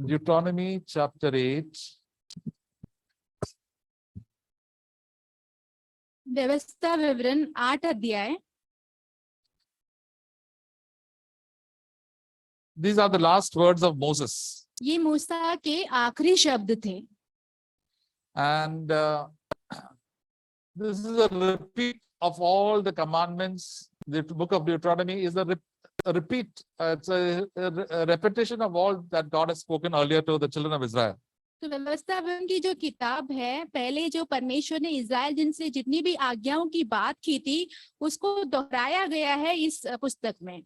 Deuteronomy chapter 8. व्यवस्था विवरण 8 अध्याय। These are the last words of Moses. ये मूसा के आखिरी शब्द थे। And this is a repeat of all the commandments. The book of Deuteronomy is a repeat. It's a repetition of all that God has spoken earlier to the children of Israel. तो व्यवस्था विवरण की जो किताब है, पहले जो परमेश्वर ने इज़राइल जिनसे जितनी भी आज्ञाओं की बात की थी, उसको दोहराया गया है इस पुस्तक में।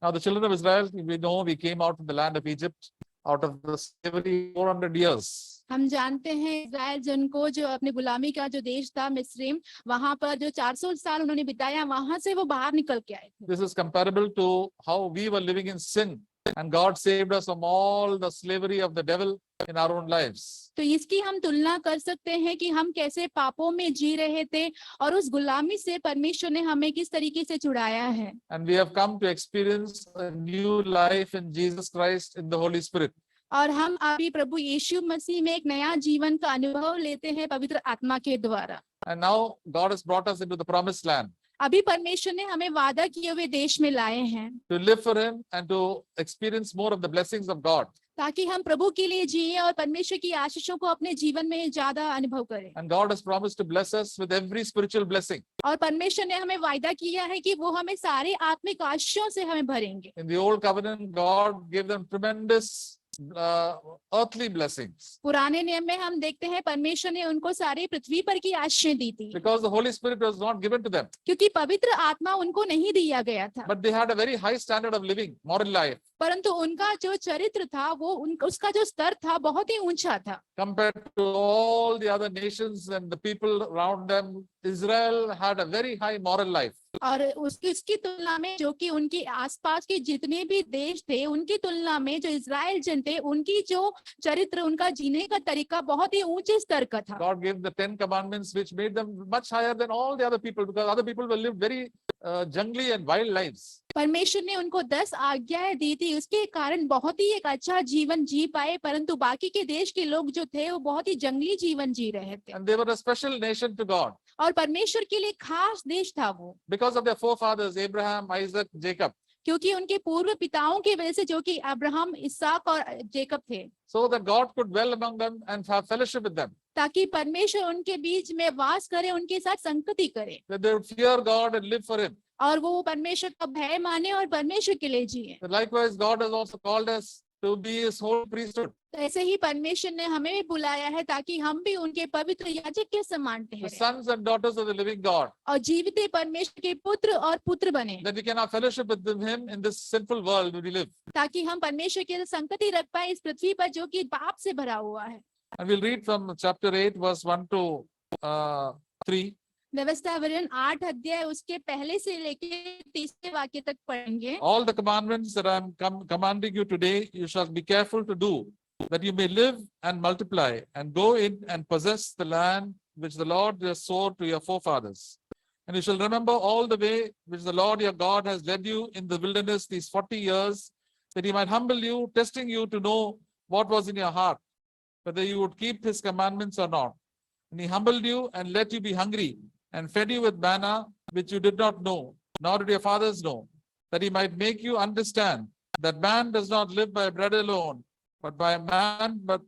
Now the children of Israel, we know we came out of the land of Egypt, out of the slavery 400 years. हम जानते हैं इज़राइल जन को जो अपने गुलामी का जो देश था मिस्र, वहां पर जो 400 साल उन्होंने बिताया, वहां से वो बाहर निकल के आए थे। This is comparable to how we were living in sin, and God saved us from all the slavery of the devil in our own lives. तो इसकी हम तुलना कर सकते हैं कि हम कैसे पापों में जी रहे थे और उस गुलामी से परमेश्वर ने हमें किस तरीके से छुड़ाया है। And we have come to experience a new life in Jesus Christ in the Holy Spirit. और हम अभी प्रभु यीशु मसीह में एक नया जीवन का अनुभव लेते हैं पवित्र आत्मा के द्वारा। And now God has brought us into the promised land अभी परमेश्वर ने हमें वादा किए हुए देश में लाए हैं to live for Him and to experience more of the blessings of God. ताकि हम प्रभु के लिए जिए और परमेश्वर की आशीषों को अपने जीवन में ज्यादा अनुभव करें। And God has promised to bless us with every spiritual blessing. और परमेश्वर ने हमें वायदा किया है कि वो हमें सारे आत्मिक आशीषों से हमें भरेंगे। In the old covenant, God gave them tremendous earthly blessings पुराने नियम में हम देखते हैं परमेश्वर ने उनको सारी पृथ्वी पर की आशीषें दी थी, because the Holy Spirit was not given to them. क्योंकि पवित्र आत्मा उनको नहीं दिया गया था। But they had a very high standard of living, moral life, परंतु उनका जो चरित्र था वो उसका जो स्तर था बहुत ही ऊंचा था। compared to all the other nations and the people around them. Israel had a very high moral life. और उसकी तुलना में जो कि उनके आसपास के जितने भी देश थे, उनकी तुलना में जो इज़राइल जन थे, उनकी जो चरित्र, उनका जीने का तरीका बहुत ही ऊंचे स्तर का था। God gave the 10 commandments, which made them much higher than all the other people, because other people will live very jungly and wild lives. परमेश्वर ने उनको 10 आज्ञाएं दी थी, उसके कारण बहुत ही एक अच्छा जीवन जी पाए, परंतु बाकी के देश के लोग जो थे वो बहुत ही जंगली जीवन जी रहे थे। And they were a special nation to God. और परमेश्वर के लिए खास देश था वो, Because of their forefathers, Abraham, Isaac, Jacob. क्योंकि उनके पूर्व पिताओं की वजह से, जो कि अब्राहम, इसहाक और जेकब थे, So that God could dwell among them and have fellowship with them. ताकि परमेश्वर उनके बीच में वास करे, उनके साथ संगति करे, That they would fear God and live for Him. और वो परमेश्वर का भय माने और परमेश्वर के लिए जिए। So likewise, God has also called us to be His whole priesthood. तो ऐसे ही परमेश्वर ने हमें भी बुलाया है ताकि हम भी उनके पवित्र याजक के समान The ठहरें sons and daughters of the living God. और जीवित परमेश्वर के पुत्र और पुत्र बने, That we can have fellowship with Him in this sinful world where we live. ताकि हम परमेश्वर के संगति रख पाए इस पृथ्वी पर जो कि पाप से भरा हुआ है। And we'll read from chapter 8, verse 1 to 3. व्यवस्था विवरण 8 अध्याय उसके पहले से लेके 30वें वाक्य तक पढ़ेंगे। All the commandments that I am commanding you today, you shall be careful to do, that you may live and multiply and go in and possess the land which the Lord has sworn to your forefathers. And you shall remember all the way which the Lord your God has led you in the wilderness these 40 years, that He might humble you, testing you to know what was in your heart, whether you would keep His commandments or not. And He humbled you and let you be hungry, and fed you with manna which you did not know, nor did your fathers know, that He might make you understand that man does not live by bread alone, but by man, but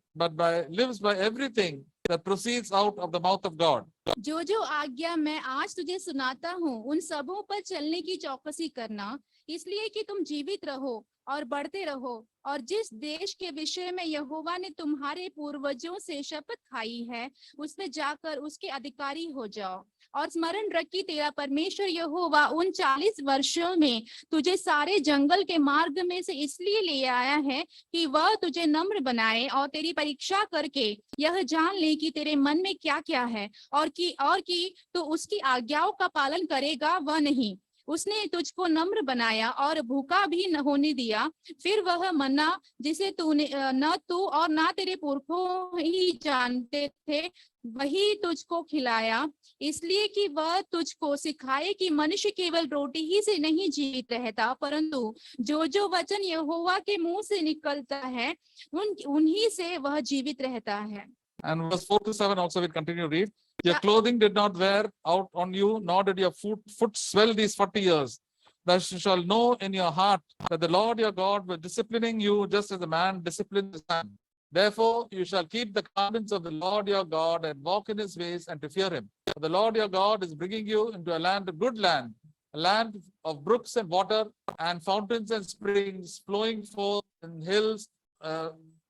lives by everything that proceeds out of the mouth of God. जो जो आज्ञा मैं आज तुझे सुनाता हूँ, उन सबों पर चलने की चौकसी करना, इसलिए कि तुम जीवित रहो और बढ़ते रहो, और जिस देश के विषय में यहोवा ने तुम्हारे पूर्वजों से शपथ खाई है, उसमें जाकर उसके अधिकारी हो जाओ। और स्मरण रख कि तेरा परमेश्वर यहोवा उन 40 वर्षों में तुझे सारे जंगल के मार्ग में से इसलिए ले आया है कि वह तुझे नम्र बनाए और तेरी परीक्षा करके यह जान ले कि तेरे मन में क्या क्या है, और कि तू उसकी आज्ञाओं का पालन करेगा वह नहीं। उसने तुझको नम्र बनाया और भूखा भी न होने दिया। फिर वह मन्ना जिसे तूने न तू और ना तेरे पुरखों ही जानते थे, वही तुझको खिलाया, इसलिए कि वह तुझको सिखाए कि मनुष्य केवल रोटी ही से नहीं जीवित रहता, परंतु जो जो वचन यहोवा के मुंह से निकलता है उन्हीं से वह जीवित रहता है। And verse 4 to 7 also we continue to read. Your clothing did not wear out on you, nor did your foot swell these 40 years. Thus you shall know in your heart that the Lord your God was disciplining you just as a man disciplines his son. Therefore you shall keep the commandments of the Lord your God and walk in his ways and to fear him. For the Lord your God is bringing you into a land, a good land, a land of brooks and water and fountains and springs flowing forth in hills,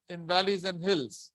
in valleys and hills.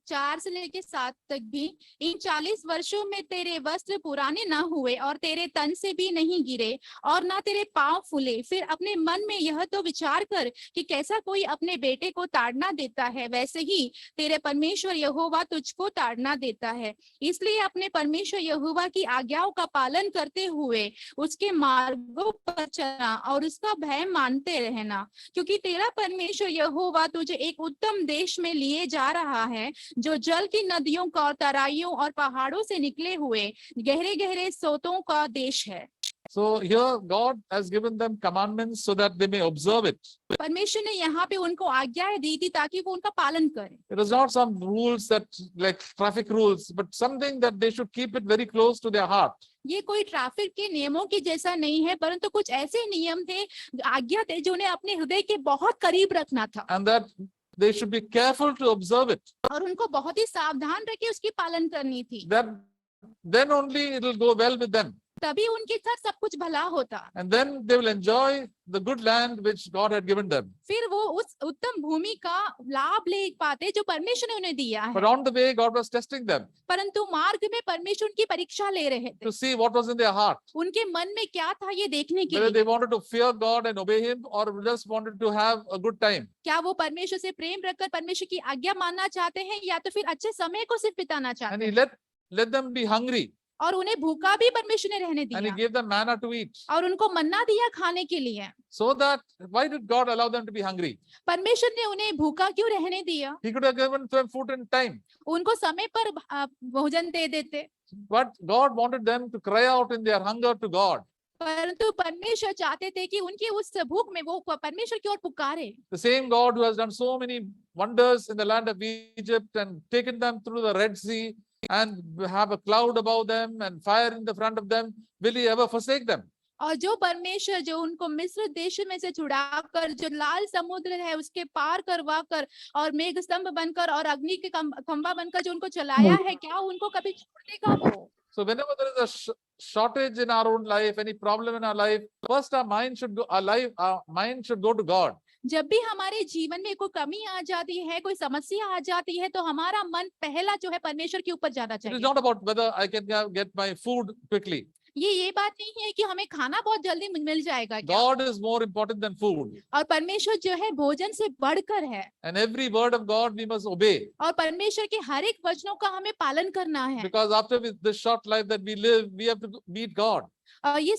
4 से लेके 7 तक भी, इन 40 वर्षों में तेरे वस्त्र पुराने न हुए और तेरे तन से भी नहीं गिरे और ना तेरे पांव फूले। फिर अपने मन में यह तो विचार कर कि कैसा कोई अपने बेटे को ताड़ना देता है, वैसे ही तेरे परमेश्वर यहोवा तुझको ताड़ना देता है। इसलिए अपने परमेश्वर यहोवा की आज्ञाओं का पालन करते हुए उसके मार्गों पर चलना और उसका भय मानते रहना, क्योंकि तेरा परमेश्वर यहोवा तुझे एक उत्तम देश में लिए जा रहा है, जो जल की नदियों का और तराइयों और पहाड़ों से निकले हुए गहरे गहरे सोतों का देश है। So here God has given them commandments so that they may observe it. परमेश्वर ने यहाँ पे उनको आज्ञाएं दी थी ताकि वो उनका पालन करें। It is not some rules that like traffic rules, but something that they should keep it very close to their heart. ये कोई ट्रैफिक के नियमों की जैसा नहीं है, परंतु कुछ ऐसे नियम थे, आज्ञा थे, जो उन्हें अपने हृदय के बहुत करीब रखना था। And that they should be careful to observe it. और उनको बहुत ही सावधान रह के उसकी पालन करनी थी। Then only it will go well with them. तभी उनके साथ सब कुछ भला होता। And then they will enjoy the good land which God had given them. फिर वो उस उत्तम भूमि का लाभ ले पाते जो परमेश्वर ने उन्हें दिया है। But on the way God was testing them. परंतु मार्ग में परमेश्वर उनकी परीक्षा ले रहे थे। To see what was in their heart. उनके मन में क्या था ये देखने के Whether लिए। they wanted to fear God and obey Him or just wanted to have a good time. क्या वो परमेश्वर से प्रेम रखकर परमेश्वर की आज्ञा मानना चाहते हैं या तो फिर अच्छे समय को सिर्फ बिताना चाहते And हैं। He let them be hungry. और उन्हें भूखा भी परमेश्वर ने रहने And He दिया gave them manna to eat. और उनको मन्ना दिया खाने के लिए। So that, why did God allow them to be hungry? परमेश्वर ने उन्हें भूखा क्यों रहने दिया? He could have given them food in time. उनको समय पर भोजन दे देते। But God wanted them to cry out in their hunger to God. परंतु परमेश्वर चाहते थे कि उनकी उस भूख में वो परमेश्वर की ओर पुकारे। The same God who has done so many wonders in the land of Egypt and taken them through the Red Sea and have a cloud above them and fire in the front of them, will He ever forsake them? और जो परमेश्वर जो उनको मिस्र देश में से छुड़ाकर जो लाल समुद्र है उसके पार करवा कर और मेघ स्तंभ बनकर और अग्नि के खंभा बनकर जो उनको चलाया है, क्या उनको कभी छोड़ देगा वो? So whenever there is a shortage in our own life, any problem in our life, first our mind should go to God. जब भी हमारे जीवन में कोई कमी आ जाती है, कोई समस्या आ जाती है, तो हमारा मन पहला जो है परमेश्वर के ऊपर जाना It is चाहिए। not about whether I can get my food quickly. ये बात नहीं है कि हमें खाना बहुत जल्दी मिल जाएगा क्या? God is more important than food. और परमेश्वर जो है भोजन से बढ़कर है। And every word of God we must obey. और परमेश्वर के हर एक वचनों का हमें पालन करना है। Because after this short life that we live, we have to meet God. ये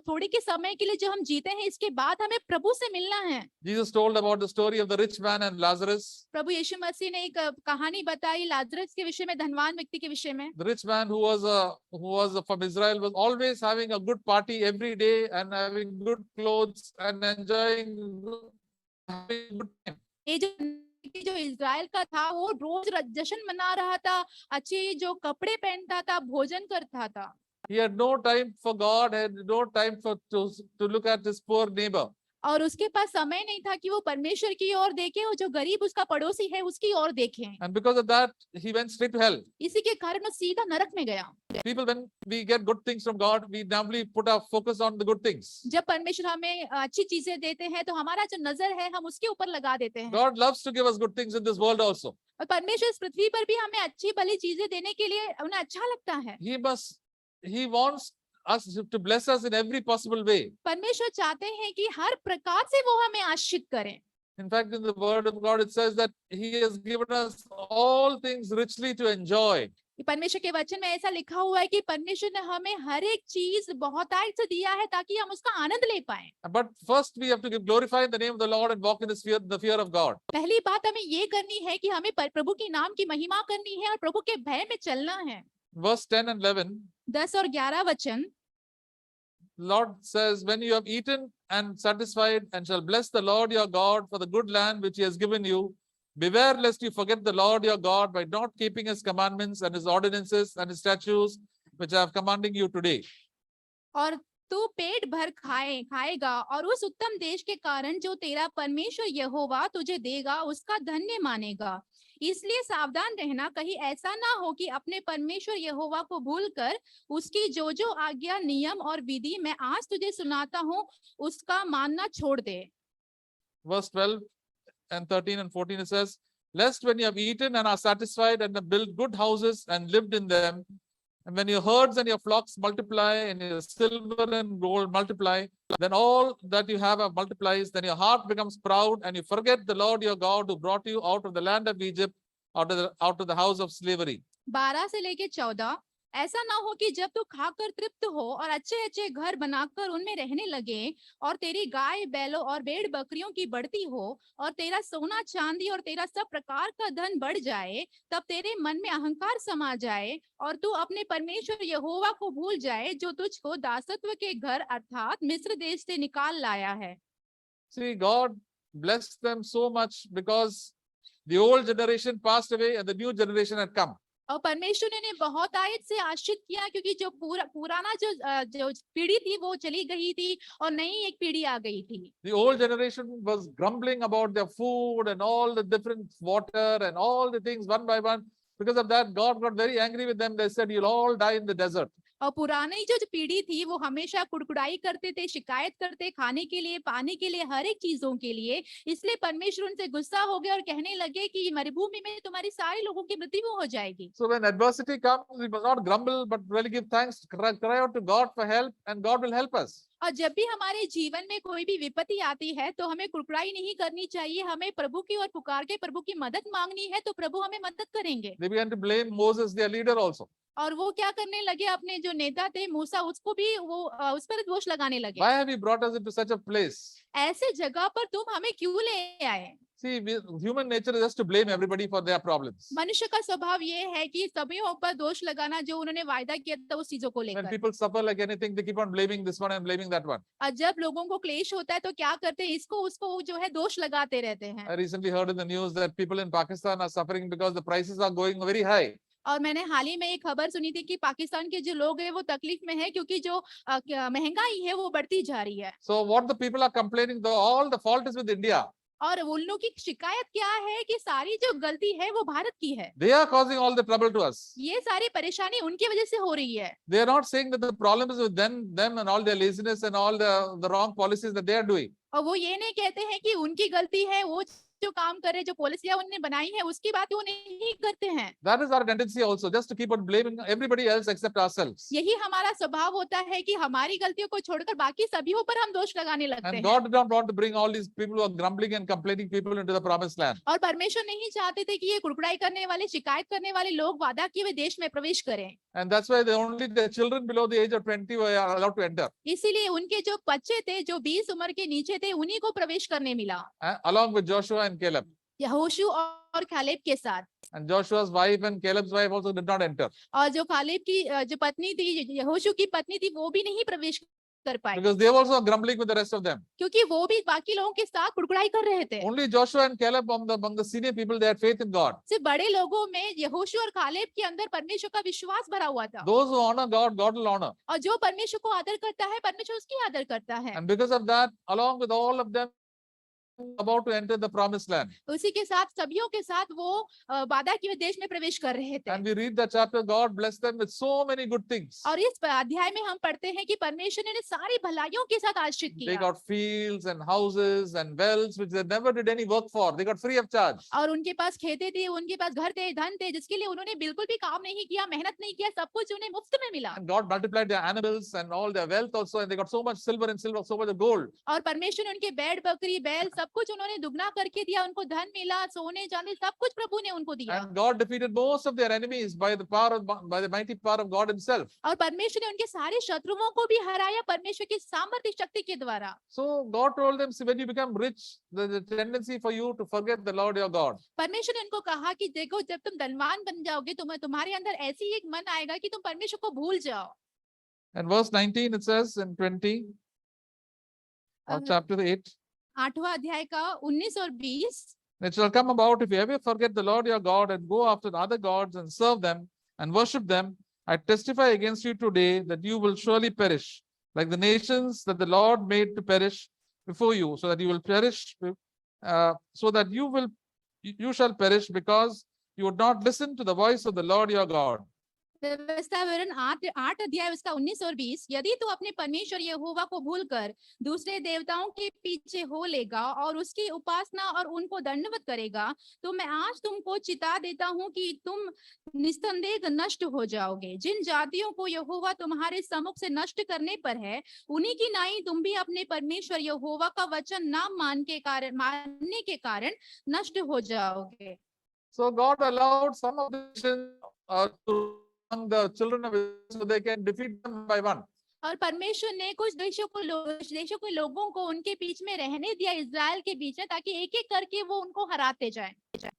थोड़ी के समय के लिए जो हम जीते हैं, इसके बाद हमें प्रभु से मिलना है। Jesus told about the story of the rich man and Lazarus. प्रभु यीशु मसीह ने एक कहानी बताई लाजरस के विषय में, धनवान व्यक्ति के विषय में। The rich man who was from Israel was always having a good party every day and having good clothes and enjoying having good time. ये जो इज़राइल का था वो रोज जश्न मना रहा था, अच्छे जो कपड़े पहनता था, भोजन करता था। He had no time for God, had no time to look at his poor neighbor. और उसके पास समय नहीं था कि वो परमेश्वर की ओर देखे और जो गरीब उसका पड़ोसी है उसकी ओर देखे। And because of that, he went straight to hell. इसी के कारण वो सीधा नरक में गया। People, when we get good things from God, we normally put our focus on the good things. जब परमेश्वर हमें अच्छी चीजें देते हैं तो हमारा जो नजर है हम उसके ऊपर लगा देते हैं। God loves to give us good things in this world also. और परमेश्वर इस पृथ्वी पर भी हमें अच्छी भली चीजें देने के लिए उन्हें अच्छा लगता है। He wants us to bless us in every possible way. परमेश्वर चाहते हैं कि हर प्रकार से वो हमें आशीष करें। In fact, in the word of God, it says that He has given us all things richly to enjoy. परमेश्वर के वचन में ऐसा लिखा हुआ है कि परमेश्वर ने हमें हर एक चीज बहुतायत से दिया है ताकि हम उसका आनंद ले पाए। But first we have to glorify the name of the Lord and walk in the fear of God. पहली बात हमें ये करनी है कि हमें प्रभु के नाम की महिमा करनी है और प्रभु के भय में चलना है। Verse 10 and 11, 10 और 11 वचन, Lord says, when you have eaten and satisfied and shall bless the Lord your God for the good land which he has given you, beware lest you forget the Lord your God by not keeping his commandments and his ordinances and his statutes which I am commanding you today. और तू पेट भर खाएगा और उस उत्तम देश के कारण जो तेरा परमेश्वर यहोवा तुझे देगा उसका धन्य मानेगा। इसलिए सावधान रहना, कहीं ऐसा ना हो कि अपने परमेश्वर यहोवा को भूलकर उसकी जो जो आज्ञा, नियम और विधि मैं आज तुझे सुनाता हूँ उसका मानना छोड़ दे। Verse 12 and 13 and 14 it says, lest when you have eaten and are satisfied and have built good houses and lived in them, and when your herds and your flocks multiply and your silver and gold multiply, then all that you have multiplies, then your heart becomes proud and you forget the Lord your God who brought you out of the land of Egypt, out of the house of slavery. 12 से लेके 14, ऐसा ना हो कि जब तू खाकर तृप्त हो और अच्छे अच्छे घर बनाकर उनमें रहने लगे और तेरी गाय बैलों और भेड़ बकरियों की बढ़ती हो और तेरा सोना चांदी और तेरा सब प्रकार का धन बढ़ जाए, तब तेरे मन में अहंकार समा जाए और तू अपने परमेश्वर यहोवा को भूल जाए जो तुझको दासत्व के घर अर्थात मिस्र देश से निकाल लाया है। See, God blessed them so much because the old generation passed away and the new generation had come. और परमेश्वर ने बहुत आयत से आश्रित किया क्योंकि जो पुराना जो पीढ़ी थी वो चली गई थी और नई एक पीढ़ी आ गई थी। The old generation was grumbling about their food and all the different water and all the things one by one. Because of that, God got very angry with them. They said, you'll all die in the desert. और पुरानी जो पीढ़ी थी वो हमेशा कुड़कुड़ाई करते थे, शिकायत करते खाने के लिए, पानी के लिए, हर एक चीजों के लिए। इसलिए परमेश्वर उनसे गुस्सा हो गया और कहने लगे कि मरुभूमि में तुम्हारी सारे लोगों की मृत्यु हो जाएगी। So when adversity comes, we must not grumble, but really give thanks, cry out to God for help, and God will help us. और जब भी हमारे जीवन में कोई भी विपत्ति आती है तो हमें कुड़कुड़ाई नहीं करनी चाहिए, हमें प्रभु की ओर पुकार के प्रभु की मदद मांगनी है तो प्रभु हमें मदद करेंगे। They began to blame Moses, their leader, also. और वो क्या करने लगे, अपने जो नेता थे मूसा उसको भी वो उस पर दोष लगाने लगे। Why have you brought us into such a place? ऐसे जगह पर तुम हमें क्यों ले आए? See, human nature is just to blame everybody for their problems. मनुष्य का स्वभाव ये है कि सभी ऊपर दोष लगाना जो उन्होंने वायदा किया था उस चीजों को When लेकर। people suffer like anything, they keep on blaming this one and blaming that one. और जब लोगों को क्लेश होता है तो क्या करते हैं, इसको उसको जो है दोष लगाते रहते हैं। I recently heard in the news that people in Pakistan are suffering because the prices are going very high. और मैंने हाल ही में एक खबर सुनी थी कि पाकिस्तान के जो लोग हैं वो तकलीफ में है क्योंकि जो महंगाई है वो बढ़ती जा रही है। So what the people are complaining, all the fault is with India. और उन लोगों की शिकायत क्या है कि सारी जो गलती है वो भारत की है। They are causing all the trouble to us. ये सारी परेशानी उनकी वजह से हो रही है। They are not saying that the problem is with them and all their laziness and all the wrong policies that they are doing. और वो ये नहीं कहते हैं कि उनकी गलती है, वो जो काम कर रहे, जो पॉलिसियां उन्होंने बनाई है उसकी बात वो नहीं करते हैं। That is our tendency also, just to keep on blaming everybody else except ourselves. यही हमारा स्वभाव होता है कि हमारी गलतियों को छोड़कर बाकी सभी पर हम दोष लगाने लगते And हैं। God did not want to bring all these people who are grumbling and complaining people into the promised land. और परमेश्वर नहीं चाहते थे कि ये कुड़कुड़ाई करने वाले, शिकायत करने वाले लोग वादा किए हुए देश में प्रवेश करें। And that's why only the children below the age of 20 were allowed to enter. इसीलिए उनके जो बच्चे थे जो 20 उम्र के नीचे थे उन्हीं को प्रवेश करने मिला, Along with Joshua and Caleb. यहोशू और कालेब के साथ। And Joshua's wife and Caleb's wife also did not enter. और जो कालेब की जो पत्नी थी, यहोशू की पत्नी थी, वो भी नहीं प्रवेश कर पाई Because they also are grumbling with the rest of them. क्योंकि वो भी बाकी लोगों के साथ कुड़कुड़ाई कर रहे थे। Only Joshua and Caleb among the senior people, they had faith in God. सिर्फ बड़े लोगों में यहोशू और कालेब के अंदर परमेश्वर का विश्वास भरा हुआ था। Those who honor God, God will honor. और जो परमेश्वर को आदर करता है परमेश्वर उसकी आदर करता है। And because of that, along with all of them, about to enter the promised land. उसी के साथ सभियों के साथ वो वादा किए देश में प्रवेश कर रहे थे। And we read the chapter, God blessed them with so many good things. और इस अध्याय में हम पढ़ते हैं कि परमेश्वर ने सारी भलाइयों के साथ आशीष They किया। got fields and houses and wells which they never did any work for. They got free of charge. और उनके पास खेतें थी, उनके पास घर थे, धन थे, जिसके लिए उन्होंने बिल्कुल भी काम नहीं किया, मेहनत नहीं किया, सब कुछ उन्हें मुफ्त में मिला। And God multiplied their animals and all their wealth also, and they got so much silver, so much of gold. और परमेश्वर ने उनके बैल बकरी बैल सब कुछ उन्होंने दुगना करके दिया, उनको धन मिला, सोने चांदी सब कुछ प्रभु ने उनको दिया। And God defeated most of their enemies by the mighty power of God Himself. और परमेश्वर ने उनके सारे शत्रुओं को भी हराया परमेश्वर की सामर्थ्य शक्ति के द्वारा। So God told them, see, when you become rich, there's a tendency for you to forget the Lord your God. परमेश्वर ने उनको कहा कि देखो जब तुम धनवान बन जाओगे तुम्हारे अंदर ऐसी एक मन आएगा कि तुम परमेश्वर को भूल जाओ। And verse 19 it says in 20 of chapter 8. 8वां अध्याय का 19 और 20। It shall come about if you ever forget the Lord your God and go after other gods and serve them and worship them, I testify against you today that you will surely perish, like the nations that the Lord made to perish before you, so that you will perish, so that you shall perish because you would not listen to the voice of the Lord your God. व्यवस्था विवरण 8 अध्याय उसका 19 और 20। यदि तू अपने परमेश्वर यहोवा को भूलकर दूसरे देवताओं के पीछे हो लेगा और उसकी उपासना और उनको दंडवत करेगा, तो मैं आज तुमको चिता देता हूं कि तुम निस्संदेह नष्ट हो जाओगे। जिन जातियों को यहोवा तुम्हारे सम्मुख से नष्ट करने पर है, उन्हीं की नाई तुम भी अपने परमेश्वर यहोवा का वचन न मानने के कारण नष्ट हो जाओगे। So God allowed some of the nations to among the children of Israel so they can defeat them by one. और परमेश्वर ने कुछ देशों के लोगों को उनके बीच में रहने दिया इजराइल के बीच में, ताकि एक एक करके वो उनको हराते जाएं।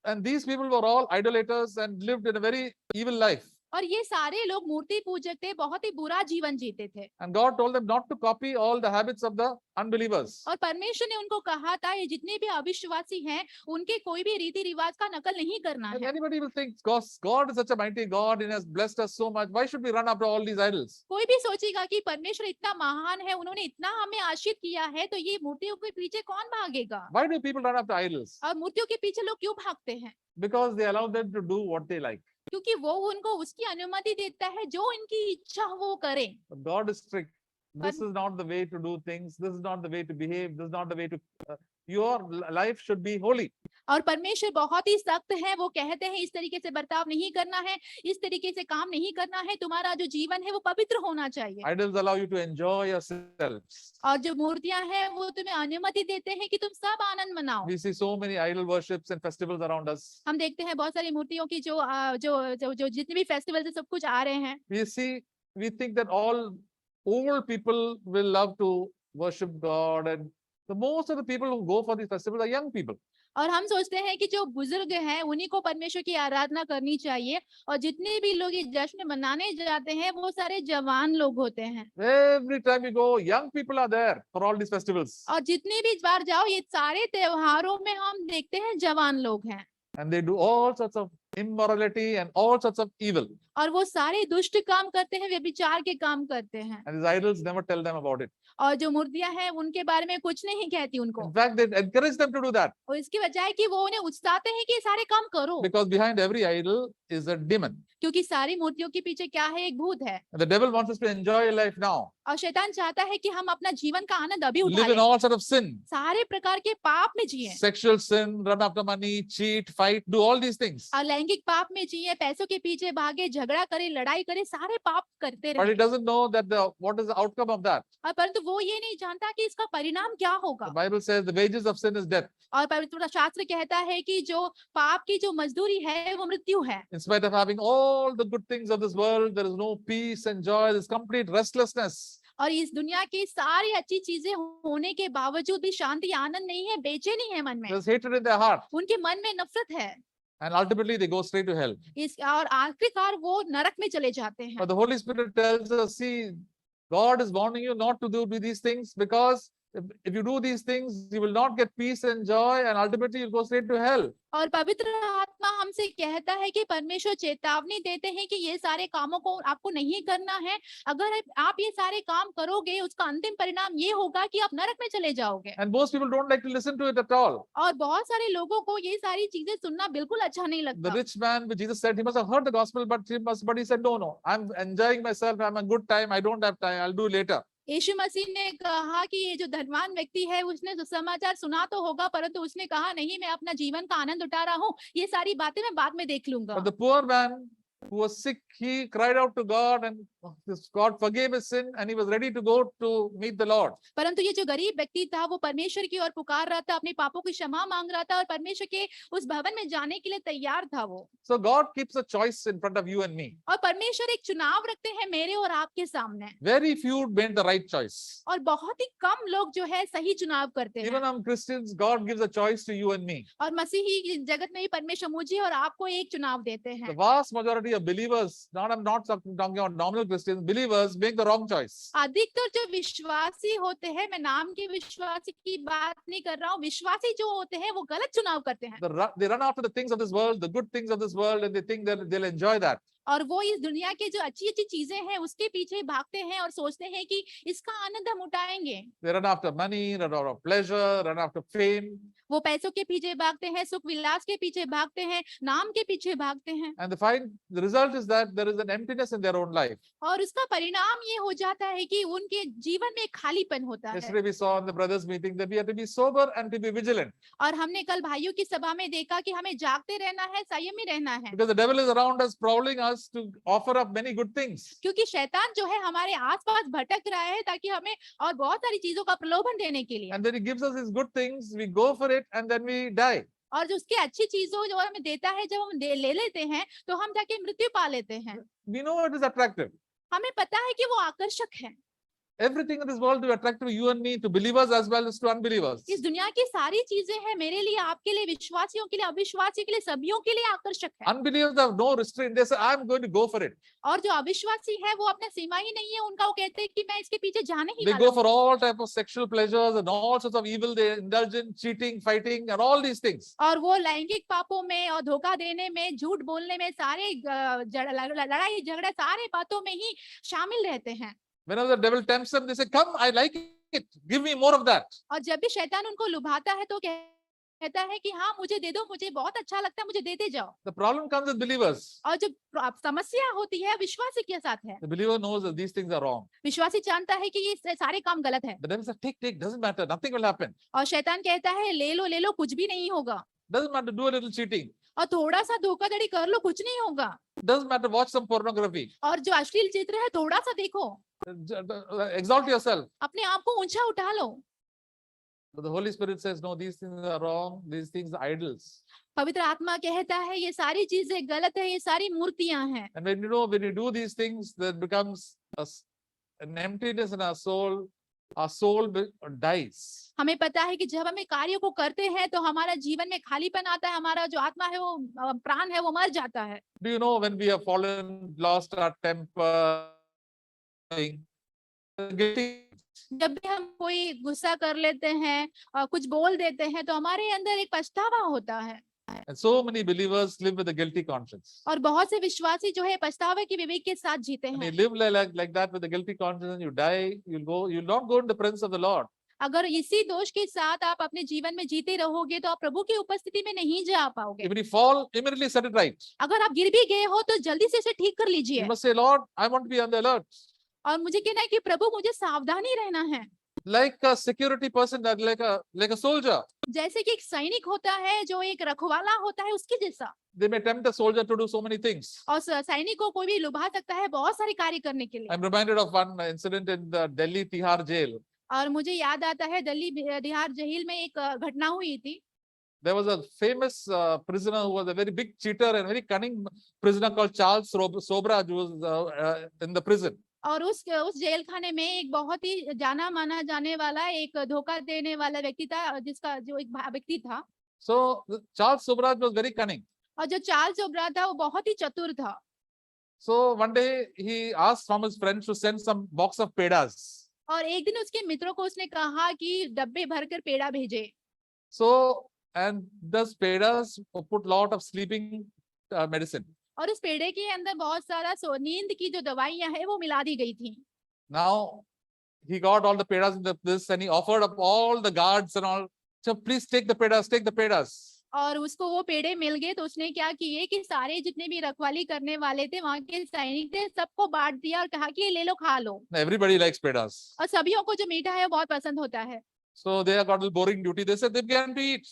And these people were all idolaters and lived in a very evil life. और ये सारे लोग मूर्ति पूजक थे, बहुत ही बुरा जीवन जीते थे। And God told them not to copy all the habits of the unbelievers. और परमेश्वर ने उनको कहा था ये जितने भी अविश्वासी हैं उनके कोई भी रीति रिवाज का नकल नहीं करना And है। anybody will think, God is such a mighty God and has blessed us so much. Why should we run after all these idols? कोई भी सोचेगा कि परमेश्वर इतना महान है, उन्होंने इतना हमें आशीष किया है, तो ये मूर्तियों के पीछे कौन भागेगा? Why do people run after idols? और मूर्तियों के पीछे लोग क्यों भागते हैं? Because they allow them to do what they like. क्योंकि वो उनको उसकी अनुमति देता है जो इनकी इच्छा वो करें। But God is strict. This is not the way to do things. This is not the way to behave. This is not the way to. Your life should be holy. और परमेश्वर बहुत ही सख्त है, वो कहते हैं इस तरीके से बर्ताव नहीं करना है, इस तरीके से काम नहीं करना है, तुम्हारा जो जीवन है वो पवित्र होना चाहिए। Idols allow you to enjoy yourselves. और जो मूर्तियां हैं वो तुम्हें अनुमति देते हैं कि तुम सब आनंद मनाओ। We see so many idol worships and festivals around us. हम देखते हैं बहुत सारी मूर्तियों की जो जितने भी फेस्टिवल है सब कुछ आ रहे हैं। We think that all old people will love to worship God, and the most of the people who go for these festivals are young people. और हम सोचते हैं कि जो बुजुर्ग हैं उन्हीं को परमेश्वर की आराधना करनी चाहिए, और जितने भी लोग ये जश्न मनाने जाते हैं वो सारे जवान लोग होते हैं। Every time you go, young people are there for all these festivals. और जितने भी बार जाओ ये सारे त्योहारों में हम देखते हैं जवान लोग हैं। And they do all sorts of immorality and all sorts of evil. और वो सारे दुष्ट काम करते हैं, व्यभिचार के काम करते हैं। And these idols never tell them about it. और जो मूर्तियां हैं उनके बारे में कुछ नहीं कहती उनको। In fact, they encourage them to do that. और इसकी बजाय कि वो उन्हें उकसाते हैं कि ये सारे काम करो। Because behind every idol is a demon. क्योंकि सारी मूर्तियों के पीछे क्या है? एक भूत है। And the devil wants us to enjoy life now. और शैतान चाहता है कि हम अपना जीवन का आनंद अभी उठा Live in लें। all sorts of sin. सारे प्रकार के पाप में जिए। Sexual sin, run after money, cheat, fight, do all these things. और लैंगिक पाप में जिए, पैसों के पीछे भागे, झगड़ा करे, लड़ाई करे, सारे पाप करते But रहे। he doesn't know that what is the outcome of that. और परंतु वो ये नहीं जानता कि इसका परिणाम क्या होगा। The Bible says the wages of sin is death. और पवित्र शास्त्र कहता है कि जो पाप की जो मजदूरी है वो मृत्यु है। In spite of having all the good things of this world, there is no peace and joy. There is complete restlessness. और इस दुनिया की सारी अच्छी चीजें होने के बावजूद भी शांति आनंद नहीं है, बेचैनी है मन में। There is hatred in their heart. उनके मन में नफरत है। And ultimately they go straight to hell. और आखिरकार वो नरक में चले जाते हैं। But the Holy Spirit tells us, see, God is warning you not to do these things, because if you do these things, you will not get peace and joy, and ultimately you'll go straight to hell. और पवित्र आत्मा हमसे कहता है कि परमेश्वर चेतावनी देते हैं कि ये सारे कामों को आपको नहीं करना है। अगर आप ये सारे काम करोगे उसका अंतिम परिणाम ये होगा कि आप नरक में चले जाओगे। And most people don't like to listen to it at all. और बहुत सारे लोगों को ये सारी चीजें सुनना बिल्कुल अच्छा नहीं The लगता। rich man, Jesus said, he must have heard the gospel, but he said, no, I'm enjoying myself. I'm a good time. I don't have time. I'll do later. यीशु मसीह ने कहा कि ये जो धनवान व्यक्ति है उसने समाचार सुना तो होगा, परंतु उसने कहा नहीं, मैं अपना जीवन का आनंद उठा रहा हूँ, ये सारी बातें मैं बाद में देख लूंगा। But the poor man who was sick, he cried out to God and God forgave his sin and he was ready to go to meet the Lord. परंतु ये जो गरीब व्यक्ति था वो परमेश्वर की ओर पुकार रहा था, अपने पापों की क्षमा मांग रहा था और परमेश्वर के उस भवन में जाने के लिए तैयार था वो। So God keeps a choice in front of you and me. और परमेश्वर एक चुनाव रखते हैं मेरे और आपके सामने, Very few made the right choice. और बहुत ही कम लोग जो है सही चुनाव करते Even हैं। among Christians, God gives a choice to you and me. और मसीही जगत में भी परमेश्वर मुझे और आपको एक चुनाव देते The हैं। vast majority of believers, I'm not talking about nominal Christians, believers make the wrong choice. अधिकतर जो विश्वासी होते हैं, मैं नाम के विश्वासी की बात नहीं कर रहा हूँ, विश्वासी जो होते हैं वो गलत चुनाव करते हैं। They run after the things of this world, the good things of this world, and they think that they'll enjoy that. और वो इस दुनिया के जो अच्छी अच्छी चीजें हैं उसके पीछे भागते हैं और सोचते हैं कि इसका आनंद हम उठाएंगे। They run after money, run after pleasure, run after fame. वो पैसों के पीछे भागते हैं, सुख विलास के पीछे भागते हैं, नाम के पीछे भागते हैं। And they find the result is that there is an emptiness in their own life. और उसका परिणाम ये हो जाता है कि उनके जीवन में एक खालीपन होता है। Yesterday we saw in the brothers meeting that we have to be sober and to be vigilant. और हमने कल भाइयों की सभा में देखा कि हमें जागते रहना है, संयमी रहना है। Because the devil is around us, prowling us to offer up many good things. क्योंकि शैतान जो है हमारे आसपास भटक रहा है ताकि हमें और बहुत सारी चीजों का प्रलोभन देने के लिए। And then he gives us his good things, we go for it, and then we die. और जो उसकी अच्छी चीजों जो हमें देता है, जब हम ले लेते हैं तो हम जाके मृत्यु पा लेते हैं। We know it is attractive. हमें पता है कि वो आकर्षक है। Everything in this world is attractive to you and me, to believers as well as to unbelievers. इस दुनिया की सारी चीजें हैं मेरे लिए, आपके लिए, विश्वासियों के लिए, अविश्वासियों के लिए, सभियों के लिए आकर्षक है। Unbelievers have no restraint. They say, I'm going to go for it. और जो अविश्वासी है वो अपना सीमा ही नहीं है उनका, वो कहते हैं कि मैं इसके पीछे जाने ही They वाला go हूं। for all type of sexual pleasures and all sorts of evil. They indulge in cheating, fighting, and all these things. और वो लैंगिक पापों में और धोखा देने में, झूठ बोलने में, सारे लड़ाई झगड़ा सारे बातों में ही शामिल रहते हैं। Whenever the devil tempts them, they say, come, I like it. Give me more of that. और जब भी शैतान उनको लुभाता है तो कहता है कि हाँ मुझे दे दो, मुझे बहुत अच्छा लगता है, मुझे देते जाओ। The problem comes with believers. और जो समस्या होती है विश्वासी के साथ है। The believer knows that these things are wrong. विश्वासी जानता है कि ये सारे काम गलत है। The devil says, take, doesn't matter. Nothing will happen. और शैतान कहता है ले लो, कुछ भी नहीं होगा। Doesn't matter. Do a little cheating. और थोड़ा सा धोखाधड़ी कर लो, कुछ नहीं होगा। Doesn't matter. Watch some pornography. और जो अश्लील चित्र है थोड़ा सा देखो, Exalt yourself. अपने आप को ऊंचा उठा लो। But the Holy Spirit says, no, these things are wrong. These things are idols. पवित्र आत्मा कहता है ये सारी चीजें गलत है, ये सारी मूर्तियां हैं। And when you do these things, there becomes an emptiness in our soul. Our soul dies. हमें पता है कि जब हम एक कार्य को करते हैं तो हमारा जीवन में खालीपन आता है, हमारा जो आत्मा है वो प्राण है वो मर जाता है। Do you know when we have fallen, lost our temper, guilty? जब भी हम कोई गुस्सा कर लेते हैं और कुछ बोल देते हैं तो हमारे अंदर एक पछतावा होता है। And so many believers live with a guilty conscience. और बहुत से विश्वासी जो है पछतावे के विवेक के साथ जीते And हैं। you live like that with a guilty conscience, and you die. You'll not go in the presence of the Lord. अगर इसी दोष के साथ आप अपने जीवन में जीते रहोगे तो आप प्रभु की उपस्थिति में नहीं जा पाओगे। If you fall, immediately set it right. अगर आप गिर भी गए हो तो जल्दी से इसे ठीक कर You लीजिए must say, Lord, I want to be on the alert. और मुझे कहना है कि प्रभु मुझे सावधानी रहना है। Like a security person, like a soldier. जैसे कि एक सैनिक होता है जो एक रखवाला होता है उसके जैसा। They may tempt a soldier to do so many things. और सैनिक को कोई भी लुभा सकता है बहुत सारे कार्य करने के लिए। I'm reminded of one incident in the Delhi Tihar jail. और मुझे याद आता है दिल्ली तिहाड़ जेल में एक घटना हुई थी। There was a famous prisoner who was a very big cheater and very cunning prisoner called Charles Sobraj, who was in the prison. और उस जेल खाने में एक बहुत ही जाना माना जाने वाला एक धोखा देने वाला व्यक्ति था, जिसका जो एक व्यक्ति था। So Charles Sobraj was very cunning. और जो चार्ल्स सोब्रा था वो बहुत ही चतुर था। So one day he asked from his friends to send some box of pedas. और एक दिन उसके मित्रों को उसने कहा कि डब्बे भरकर पेड़ा भेजे। So and those pedas put lot of sleeping medicine. और उस पेड़े के अंदर बहुत सारा नींद की जो दवाइयां है वो मिला दी गई थी। Now he got all the pedas in this and he offered up all the guards and all. So please take the pedas, take the pedas. और उसको वो पेड़े मिल गए तो उसने क्या किए कि सारे जितने भी रखवाली करने वाले थे, वहां के सैनिक थे, सबको बांट दिया और कहा कि ये ले लो, खा लो। Everybody likes pedas. और सभी को जो मीठा है वो बहुत पसंद होता है। So they have got a boring duty. They said they can be eat.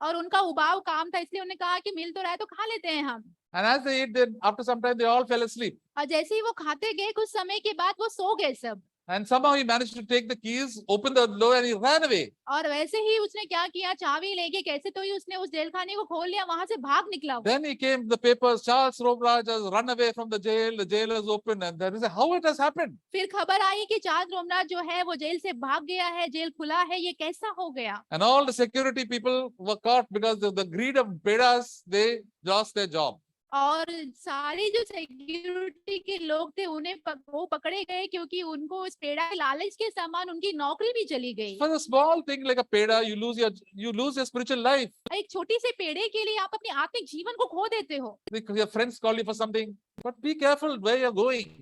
और उनका उबाऊ काम था, इसलिए उन्होंने कहा कि मिल तो रहा है तो खा लेते हैं हम। And as they ate, then after some time, they all fell asleep. और जैसे ही वो खाते गए, कुछ समय के बाद वो सो गए सब। And somehow he managed to take the keys, open the door, and he ran away. और वैसे ही उसने क्या किया, चाबी लेके कैसे तो ही उसने उस जेल खाने को खोल लिया, वहां से भाग निकला वो। Then he came, the papers, Charles Robraj has run away from the jail is open. And then he said, how it has happened? फिर खबर आई कि चार्ल्स रोमराज जो है वो जेल से भाग गया है, जेल खुला है, ये कैसा हो गया। And all the security people were caught because of the greed of pedas, they lost their job. और सारे जो सिक्योरिटी के लोग थे उन्हें वो पकड़े गए, क्योंकि उनको उस पेड़ा के लालच के समान उनकी नौकरी भी चली गई। For a small thing like a peda, you lose your spiritual life. एक छोटी से पेड़े के लिए आप अपने आत्मिक जीवन को खो देते हो। Because your friends call you for something, but be careful where you're going.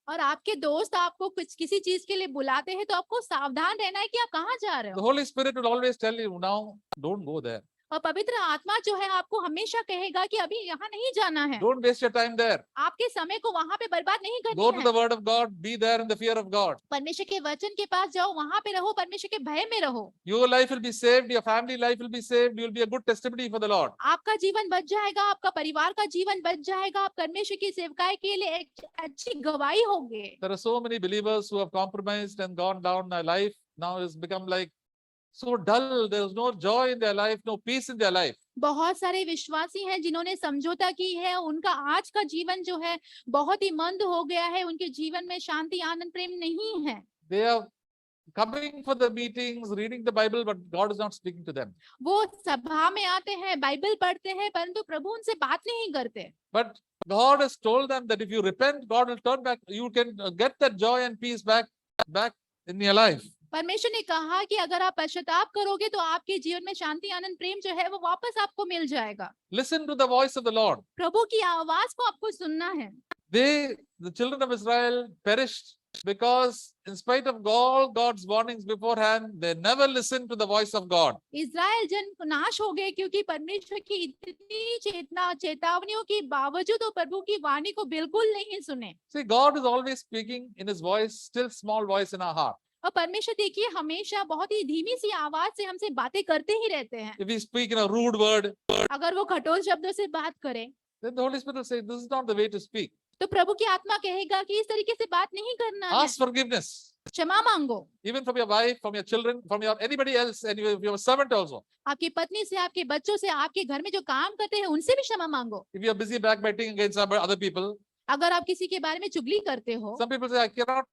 और आपके दोस्त आपको कुछ किसी चीज के लिए बुलाते हैं तो आपको सावधान रहना है कि आप कहाँ जा रहे The हो। Holy Spirit will always tell you, now don't go there. और पवित्र आत्मा जो है आपको हमेशा कहेगा कि अभी यहाँ नहीं जाना है, Don't waste your time there. आपके समय को वहां पे बर्बाद नहीं Go करनी to है। the Word of God, be there in the fear of God. परमेश्वर के वचन के पास जाओ, वहां पे रहो, परमेश्वर के भय में रहो। Your life will be saved, your family life will be saved, you will be a good testimony for the Lord. आपका जीवन बच जाएगा, आपका परिवार का जीवन बच जाएगा, आप परमेश्वर की सेवकाई के लिए एक अच्छी गवाही होंगे। There are so many believers who have compromised and gone down. Their life now has become like so dull. There is no joy in their life, no peace in their life. बहुत सारे विश्वासी हैं जिन्होंने समझौता की है, उनका आज का जीवन जो है बहुत ही मंद हो गया है, उनके जीवन में शांति आनंद प्रेम नहीं है। They are coming for the meetings, reading the Bible, but God is not speaking to them. वो सभा में आते हैं, बाइबल पढ़ते हैं, परंतु प्रभु उनसे बात नहीं करते। But God has told them that if you repent, God will turn back. You can get that joy and peace back in your life. परमेश्वर ने कहा कि अगर आप पश्चाताप करोगे तो आपके जीवन में शांति आनंद प्रेम जो है वो वापस आपको मिल जाएगा। Listen to the voice of the Lord. प्रभु की आवाज को आपको सुनना है। The children of Israel perished because in spite of all God's warnings beforehand, they never listened to the voice of God. Israel जन नाश हो गए क्योंकि परमेश्वर की इतनी चेतावनियों के बावजूद वो प्रभु की वाणी को बिल्कुल नहीं सुने। See, God is always speaking in His voice, still small voice in our heart. और परमेश्वर देखिए हमेशा बहुत ही धीमी सी आवाज से हमसे बातें करते ही रहते हैं। If we speak in a rude word, अगर वो कठोर शब्दों से बात करें then the Holy Spirit will say, this is not the way to speak. तो प्रभु की आत्मा कहेगा कि इस तरीके से बात नहीं करना है। Ask forgiveness, क्षमा मांगो, even from your wife, from your children, from your anybody else, and your servant also. आपकी पत्नी से, आपके बच्चों से, आपके घर में जो काम करते हैं उनसे भी क्षमा मांगो। If you are busy backbiting against other people, अगर आप किसी के बारे में चुगली करते हो, some people say, I cannot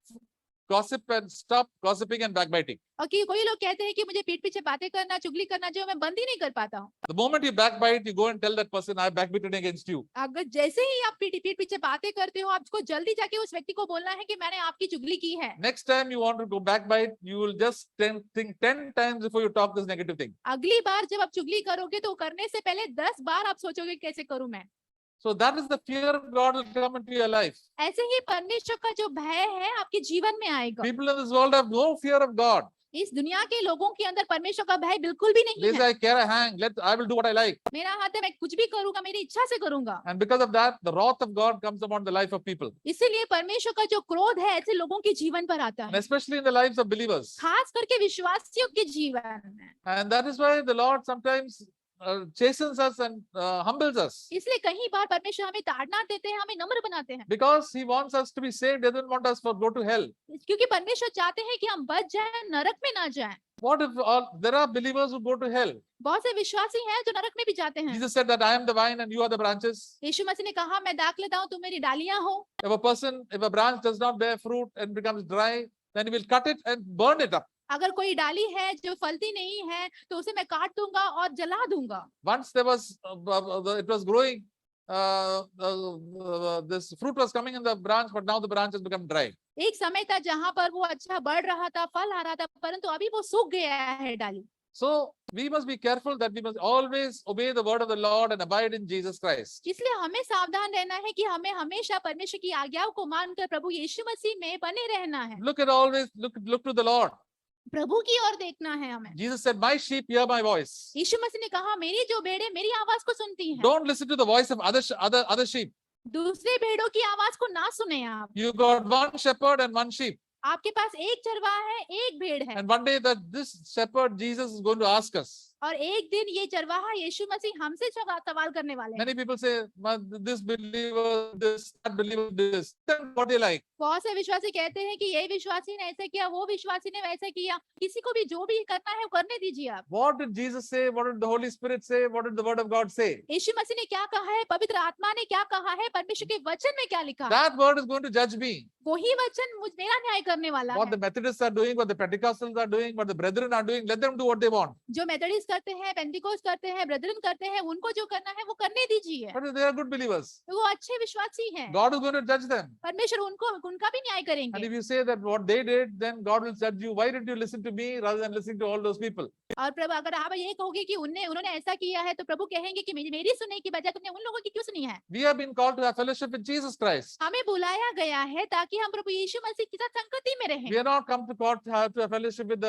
gossip and stop gossiping and backbiting. और कि कोई लोग कहते हैं कि मुझे पीठ पीछे बातें करना, चुगली करना जो मैं बंद ही नहीं कर पाता हूँ। The moment you backbite, you go and tell that person, I backbited against you. अगर जैसे ही आप पीठ पीछे बातें करते हो, आपको जल्दी जाके उस व्यक्ति को बोलना है कि मैंने आपकी चुगली की है। Next time you want to go backbite, you will just think 10 times before you talk this negative thing. अगली बार जब आप चुगली करोगे तो करने से पहले 10 बार आप सोचोगे कैसे करूं मैं। So that is the fear of God will come into your life. ऐसे ही परमेश्वर का जो भय है आपके जीवन में आएगा। People in this world have no fear of God. इस दुनिया के लोगों के अंदर परमेश्वर का भय बिल्कुल भी नहीं They है। say, I care a hang, I will do what I like. मेरा हाथ है, मैं कुछ भी करूंगा, मेरी इच्छा से करूंगा। And because of that, the wrath of God comes upon the life of people. इसीलिए परमेश्वर का जो क्रोध है ऐसे लोगों के जीवन पर आता And है, especially in the lives of believers. खास करके विश्वासियों के जीवन में। And that is why the Lord sometimes chastens us and humbles us. इसलिए कई बार परमेश्वर हमें ताड़ना देते हैं, हमें नम्र बनाते हैं, Because He wants us to be saved, He doesn't want us to go to hell. क्योंकि परमेश्वर चाहते हैं कि हम बच जाएं, नरक में ना जाएं। What if there are believers who go to hell? बहुत से विश्वासी हैं जो नरक में भी जाते हैं। Jesus said that I am the vine and you are the branches. यीशु मसीह ने कहा मैं दाखलता हूँ, तुम मेरी डालियां हो। If a branch does not bear fruit and becomes dry, then He will cut it and burn it up. अगर कोई डाली है जो फलती नहीं है तो उसे मैं काट दूंगा और जला दूंगा। Once it was growing, this fruit was coming in the branch, but now the branch has become dry. एक समय था जहां पर वो अच्छा बढ़ रहा था, फल आ रहा था, परंतु अभी वो सूख गया है डाली। So we must be careful that we must always obey the word of the Lord and abide in Jesus Christ. इसलिए हमें सावधान रहना है कि हमें हमेशा परमेश्वर की आज्ञाओं को मानकर प्रभु यीशु मसीह में बने रहना है। Look to the Lord. प्रभु की ओर देखना है हमें। Jesus said, my sheep hear my voice. यीशु मसीह ने कहा मेरी जो भेड़ें मेरी आवाज को सुनती हैं। Don't listen to the voice of other sheep. दूसरे भेड़ों की आवाज को ना सुने आप। You got one shepherd and one sheep. आपके पास एक चरवाहा है, एक भेड़ है। And one day this shepherd Jesus is going to ask us. और एक दिन ये चरवाहा यीशु मसीह हमसे सवाल करने वाले हैं। Many people say, this believer, this, that believer, this. Then what they like. बहुत से विश्वासी कहते हैं कि ये विश्वासी ने ऐसा किया, वो विश्वासी ने वैसा किया। किसी को भी जो भी करना है वो करने दीजिए आप। What did Jesus say? What did the Holy Spirit say? What did the Word of God say? यीशु मसीह ने क्या कहा है, पवित्र आत्मा ने क्या कहा है, परमेश्वर के वचन में क्या लिखा है, That word is going to judge me. वही वचन मेरा न्याय करने वाला What है। the Methodists are doing, what the Pentecostals are doing, what the brethren are doing, let them do what they want. जो मेथोडिस्ट करते हैं, पेंटिकोस्ट करते हैं, ब्रदरन करते हैं, उनको जो करना है वो करने दीजिए। But they are good believers. वो अच्छे विश्वासी हैं। God is going to judge them. परमेश्वर उनका भी न्याय And करेंगे। if you say that what they did, then God will judge you. Why did you listen to me rather than listening to all those people? और प्रभु अगर आप ये कहोगे कि उन्होंने ऐसा किया है, तो प्रभु कहेंगे कि मेरी सुनने की बजाय तुमने उन लोगों की क्यों सुनी है। We have been called to have fellowship with Jesus Christ. हमें बुलाया गया है ताकि हम प्रभु यीशु मसीह के साथ संगति में रहें। We are not come to God to have fellowship with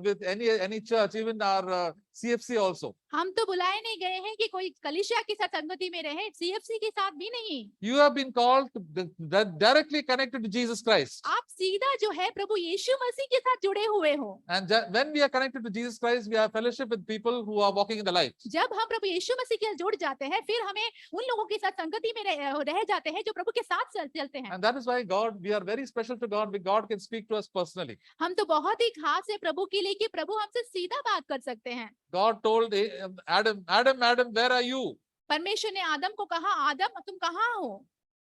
with any church, even our CFC also. हम तो बुलाए नहीं गए हैं कि कोई कलीसिया के साथ संगति में रहे, सीएफसी के साथ भी नहीं। You have been called to directly connected to Jesus Christ. आप सीधा जो है प्रभु यीशु मसीह के साथ जुड़े हुए हो। And when we are connected to Jesus Christ, we have fellowship with people who are walking in the light. जब हम प्रभु यीशु मसीह के साथ जुड़ जाते हैं, फिर हमें उन लोगों के साथ संगति में रह जाते हैं जो प्रभु के साथ चलते हैं। And that is why we are very special to God. God can speak to us personally. हम तो बहुत ही खास है प्रभु के लिए कि प्रभु हमसे सीधा बात कर सकते हैं। God told Adam, where are you? परमेश्वर ने आदम को कहा, आदम तुम कहाँ हो?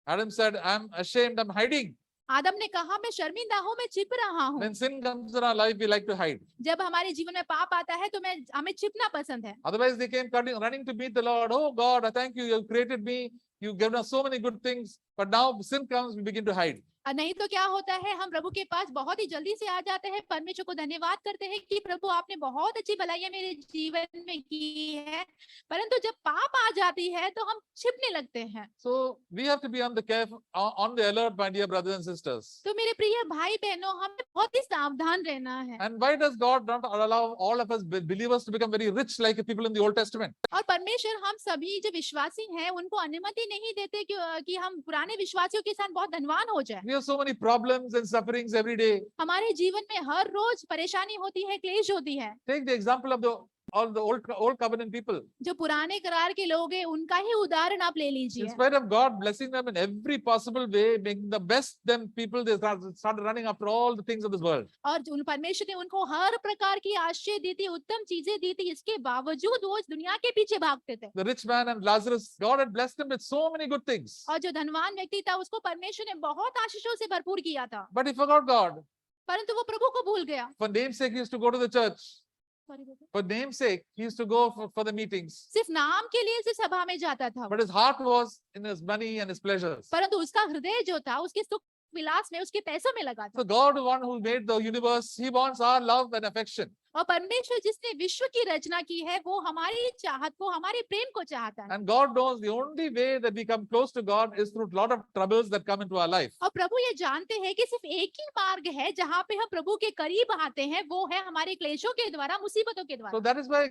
Adam said, I'm ashamed, I'm hiding. आदम ने कहा, मैं शर्मिंदा हूँ, मैं छिप रहा हूँ। When sin comes in our life, we like to hide. जब हमारे जीवन में पाप आता है तो हमें छिपना पसंद है। Otherwise, they came running to meet the Lord. Oh God, I thank you. You have created me. You've given us so many good things. But now sin comes, we begin to hide. नहीं तो क्या होता है, हम प्रभु के पास बहुत ही जल्दी से आ जाते हैं, परमेश्वर को धन्यवाद करते हैं कि प्रभु आपने बहुत अच्छी भलाइयां मेरे जीवन में की है, परंतु जब पाप आ जाती है तो हम छिपने लगते हैं। So we have to be on the alert, my dear brothers and sisters. तो मेरे प्रिय भाई बहनों, हमें बहुत ही सावधान रहना है। And why does God not allow all of us believers to become very rich like the people in the Old Testament? और परमेश्वर हम सभी जो विश्वासी हैं उनको अनुमति नहीं देते कि हम पुराने विश्वासियों के साथ बहुत धनवान हो जाए। We have so many problems and sufferings every day. हमारे जीवन में हर रोज परेशानी होती है, क्लेश होती है। Take the example of all the old covenant people. जो पुराने करार के लोग हैं उनका ही उदाहरण आप ले लीजिए। In spite of God blessing them in every possible way, making the best them people, they started running after all the things of this world. और परमेश्वर ने उनको हर प्रकार की आशीष दी थी, उत्तम चीजें दी थी, इसके बावजूद वो इस दुनिया के पीछे भागते थे। The rich man and Lazarus, God had blessed them with so many good things. और जो धनवान व्यक्ति था उसको परमेश्वर ने बहुत आशीषों से भरपूर किया था, But he forgot God. परंतु वो प्रभु को भूल गया। For namesake, he used to go to the church. For namesake, he used to go for the meetings. सिर्फ नाम के लिए उसे सभा में जाता था, But his heart was in his money and his pleasures. परंतु उसका हृदय जो था उसके सुख विलास में, उसके पैसों में लगा था। So God, the one who made the universe, he wants our love and affection. और परमेश्वर जिसने विश्व की रचना की है वो हमारी चाहत को, हमारे प्रेम को चाहता है। And God knows the only way that we come close to God is through a lot of troubles that come into our life. और प्रभु ये जानते हैं कि सिर्फ एक ही मार्ग है जहाँ पे हम प्रभु के करीब आते हैं, वो है हमारे क्लेशों के द्वारा, मुसीबतों के द्वारा। So that is why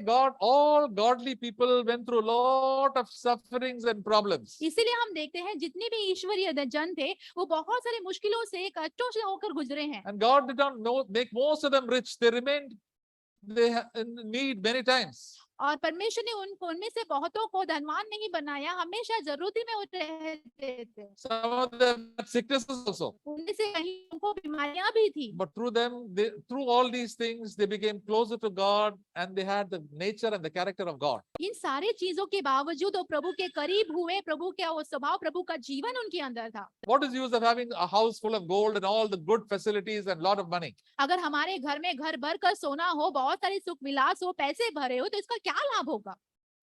all godly people went through a lot of sufferings and problems. इसीलिए हम देखते हैं जितने भी ईश्वरीय जन थे वो बहुत सारी मुश्किलों से, कष्टों से होकर गुजरे हैं। And God did not make most of them rich. They in need many times. और परमेश्वर ने उनमें से बहुतों को धनवान नहीं बनाया, हमेशा जरूरती में रहते थे। Some of them had sicknesses also. उनमें से कहीं उनको बीमारियां भी थी। But through all these things, they became closer to God and they had the nature and the character of God. इन सारे चीजों के बावजूद वो प्रभु के करीब हुए, प्रभु का वो स्वभाव, प्रभु का जीवन उनके अंदर था। What is the use of having a house full of gold and all the good facilities and lot of money? अगर हमारे घर में घर भर कर सोना हो, बहुत सारे सुख विलास हो, पैसे भरे हो, तो इसका क्या लाभ होगा?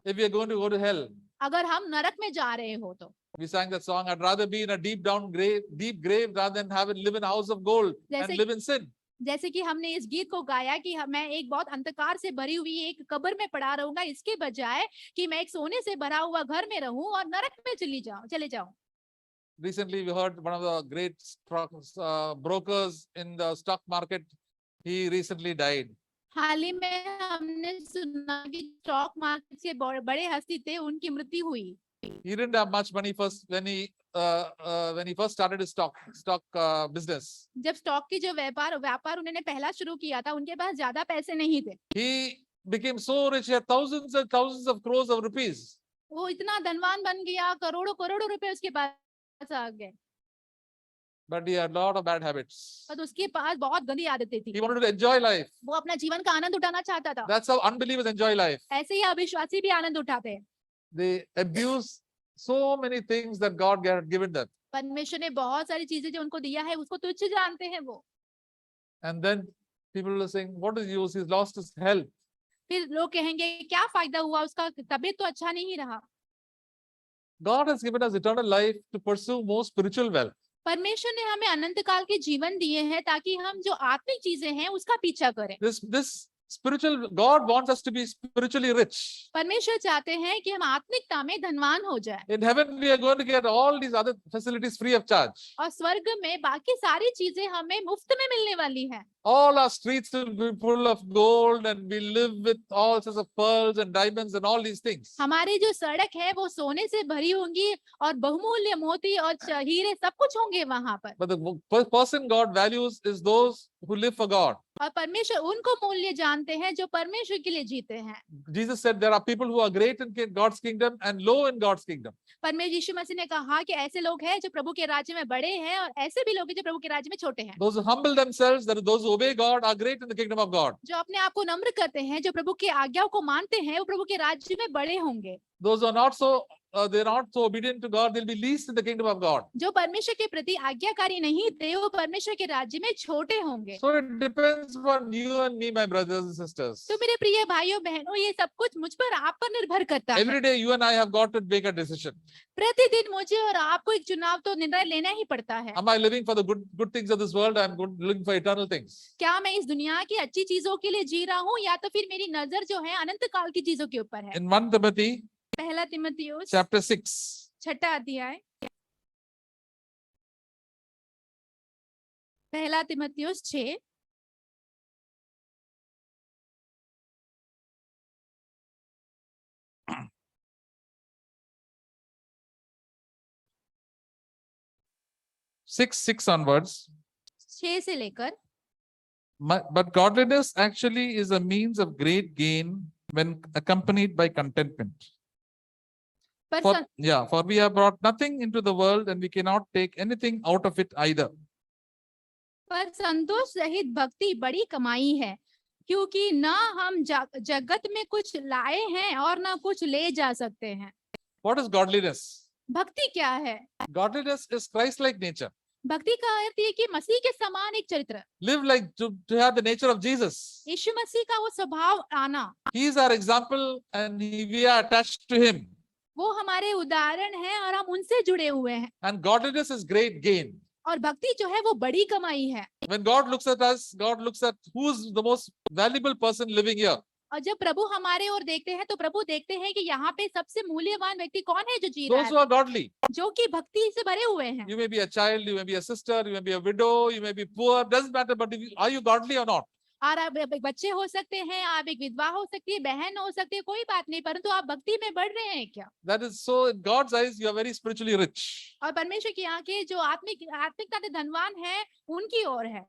If we are going to go to hell, अगर हम नरक में जा रहे हो तो। we sang that song, I'd rather be in a deep grave rather than live in a house of gold and live in sin. जैसे कि हमने इस गीत को गाया कि मैं एक बहुत अंधकार से भरी हुई एक कब्र में पड़ा रहूंगा, इसके बजाय कि मैं एक सोने से भरा हुआ घर में रहूं और नरक में चले जाऊं। Recently, we heard one of the great brokers in the stock market. He recently died. हाल ही में हमने सुना कि स्टॉक मार्केट के बड़े हस्ती थे, उनकी मृत्यु हुई। He didn't have much money first when he first started his stock business. जब स्टॉक की जो व्यापार उन्होंने पहला शुरू किया था, उनके पास ज्यादा पैसे नहीं थे। became so rich, he had thousands and thousands of crores of rupees. वो इतना धनवान बन गया, करोड़ों करोड़ों रुपए उसके पास आ गए, But he had a lot of bad habits. पर उसके पास बहुत गंदी आदतें थी। He wanted to enjoy life. वो अपना जीवन का आनंद उठाना चाहता था। That's how unbelievers enjoy life. ऐसे ही अविश्वासी भी आनंद उठाते हैं। They abuse so many things that God had given them. परमेश्वर ने बहुत सारी चीजें जो उनको दिया है उसको तुच्छ जानते हैं वो। And then people are saying, what is use? He's lost his health. फिर लोग कहेंगे क्या फायदा हुआ, उसका तबीयत तो अच्छा नहीं रहा। God has given us eternal life to pursue more spiritual wealth. परमेश्वर ने हमें अनंत काल के जीवन दिए हैं ताकि हम जो आत्मिक चीजें हैं उसका पीछा करें। This spiritual, God wants us to be spiritually rich. परमेश्वर चाहते हैं कि हम आत्मिकता में धनवान हो जाएं। In heaven, we are going to get all these other facilities free of charge. और स्वर्ग में बाकी सारी चीजें हमें मुफ्त में मिलने वाली है। All our streets will be full of gold, and we live with all sorts of pearls and diamonds and all these things. हमारी जो सड़क है वो सोने से भरी होंगी और बहुमूल्य मोती और हीरे सब कुछ होंगे वहां पर। But the person God values is those who live for God. और परमेश्वर उनको मूल्य जानते हैं जो परमेश्वर के लिए जीते हैं। Jesus said there are people who are great in God's kingdom and low in God's kingdom. परमेश्वर यीशु मसीह ने कहा कि ऐसे लोग हैं जो प्रभु के राज्य में बड़े हैं और ऐसे भी लोग हैं जो प्रभु के राज्य में छोटे हैं। Those who humble themselves, that is, those who obey God, are great in the kingdom of God. जो अपने आप को नम्र करते हैं, जो प्रभु की आज्ञाओं को मानते हैं, वो प्रभु के राज्य में बड़े होंगे। Those who are not so, they're not so obedient to God, they'll be least in the kingdom of God. जो परमेश्वर के प्रति आज्ञाकारी नहीं थे, वो परमेश्वर के राज्य में छोटे होंगे। So it depends on you and me, my brothers and sisters. तो मेरे प्रिय भाइयों बहनों, ये सब कुछ मुझ पर, आप पर निर्भर करता है। Every day you and I have got to make a decision. प्रतिदिन मुझे और आपको एक चुनाव तो निर्णय लेना ही पड़ता है। Am I living for the good things of this world? I'm looking for eternal things. क्या मैं इस दुनिया की अच्छी चीजों के लिए जी रहा हूँ या तो फिर मेरी नजर जो है अनंत काल की चीजों के ऊपर है। In 1 Timothy पहला तिमुथियुस chapter 6, 6 अध्याय, पहला तिमुथियुस 6 6 onwards. 6 से लेकर, But godliness actually is a means of great gain when accompanied by contentment. पर For we have brought nothing into the world and we cannot take anything out of it either. पर संतोष रहित भक्ति बड़ी कमाई है, क्योंकि ना हम जगत में कुछ लाए हैं और ना कुछ ले जा सकते हैं। What is godliness? भक्ति क्या है? Godliness is Christ-like nature. भक्ति का अर्थ ये कि मसीह के समान एक चरित्र, Live like to have the nature of Jesus. यीशु मसीह का वो स्वभाव आना। He is our example and we are attached to him. वो हमारे उदाहरण हैं और हम उनसे जुड़े हुए हैं। And godliness is great gain. और भक्ति जो है वो बड़ी कमाई है। When God looks at us, God looks at who's the most valuable person living here. और जब प्रभु हमारे ओर देखते हैं तो प्रभु देखते हैं कि यहाँ पे सबसे मूल्यवान व्यक्ति कौन है जो जी रहा Those who are godly. जो कि भक्ति से भरे हुए हैं। You may be a child, you may be a sister, you may be a widow, you may be poor, doesn't matter, but are you godly or not? और आप एक बच्चे हो सकते हैं, आप एक विधवा हो सकती है, बहन हो सकती है, कोई बात नहीं, परंतु आप भक्ति में बढ़ रहे हैं क्या? That is so, in God's eyes, you are very spiritually rich. और परमेश्वर की आंखें जो आत्मिकता से धनवान है उनकी ओर है।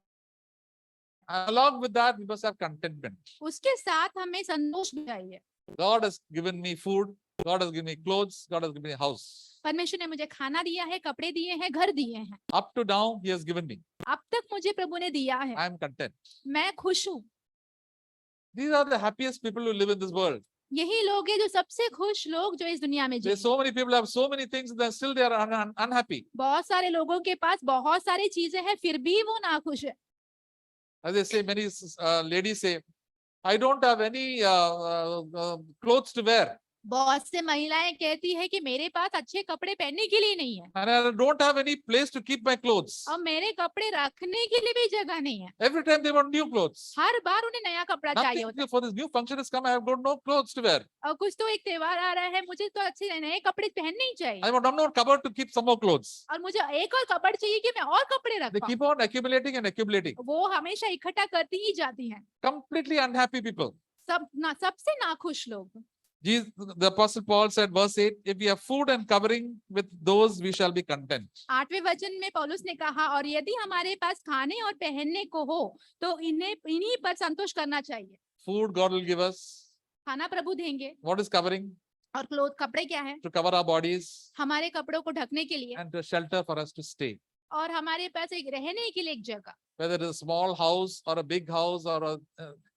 Along with that, we must have contentment. उसके साथ हमें संतोष भी चाहिए। God has given me food, God has given me clothes, God has given me a house. परमेश्वर ने मुझे खाना दिया है, कपड़े दिए हैं, घर दिए हैं। Up to now, He has given me. अब तक मुझे प्रभु ने दिया है। I am content. मैं खुश हूँ। These are the happiest people who live in this world. यही लोग हैं जो सबसे खुश लोग जो इस दुनिया में There's जीते। so many people have so many things, and then still they are unhappy. बहुत सारे लोगों के पास बहुत सारी चीजें हैं, फिर भी वो नाखुश है। As they say, many ladies say, I don't have any clothes to wear. बहुत से महिलाएं कहती है कि मेरे पास अच्छे कपड़े पहनने के लिए नहीं है And I don't have any place to keep my clothes. और मेरे कपड़े रखने के लिए भी जगह नहीं है। Every time they want new clothes. हर बार उन्हें नया कपड़ा चाहिए होता Nothing for this new function has come. I have got no clothes to wear. है। और कुछ तो एक त्योहार आ रहा है, मुझे तो अच्छे नए कपड़े पहनने ही चाहिए I want one more cupboard to keep some more clothes. और मुझे एक और कपड़ चाहिए कि मैं और कपड़े रख They पाऊं। keep on accumulating and accumulating. वो हमेशा इकट्ठा करती ही जाती हैं। Completely unhappy people. सबसे नाखुश लोग। Jesus, the Apostle Paul said, verse 8, if we have food and covering, with those we shall be content. 8वें वचन में पौलुस ने कहा, और यदि हमारे पास खाने और पहनने को हो तो इन्हीं पर संतोष करना चाहिए। Food God will give us. खाना प्रभु देंगे। What is covering? और क्लोथ कपड़े क्या है? To cover our bodies हमारे कपड़ों को ढकने के लिए, and to shelter for us to stay. और हमारे पास एक रहने के लिए एक जगह। Whether it is a small house or a big house or a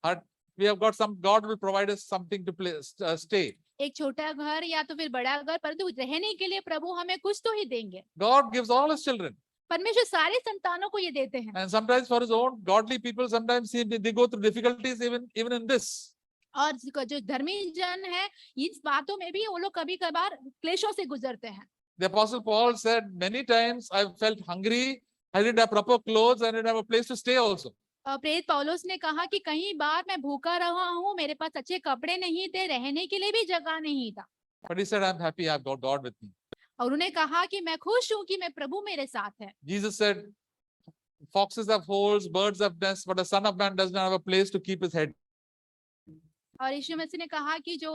hut, we have got some. God will provide us something to stay. एक छोटा घर या तो फिर बड़ा घर, परंतु रहने के लिए प्रभु हमें कुछ तो ही देंगे। God gives all His children. परमेश्वर सारे संतानों को ये देते हैं। And sometimes for His own godly people, sometimes they go through difficulties even in this. और जो धर्मी जन है, इस बातों में भी वो लोग कभी कभार क्लेशों से गुजरते हैं। The Apostle Paul said many times, I felt hungry, I didn't have proper clothes, I didn't have a place to stay also. प्रेरित पौलुस ने कहा कि कई बार मैं भूखा रहा हूँ, मेरे पास अच्छे कपड़े नहीं थे, रहने के लिए भी जगह नहीं था। But he said, I'm happy, I've got God with me. और उन्होंने कहा कि मैं खुश हूँ कि मैं प्रभु मेरे साथ है। Jesus said, foxes have holes, birds have nests, but the Son of Man does not have a place to keep his head. और यीशु मसीह ने कहा कि जो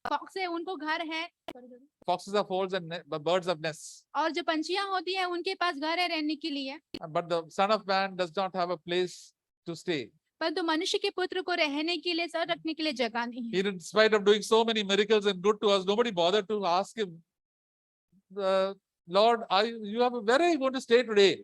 फॉक्स है उनको घर है, Foxes have holes and birds have nests. और जो पंछियां होती है उनके पास घर है रहने के लिए, But the Son of Man does not have a place to stay. परंतु मनुष्य के पुत्र को रहने के लिए, सर रखने के लिए जगह नहीं है। He, in spite of doing so many miracles and good to us, nobody bothered to ask him, Lord, where are you going to stay today?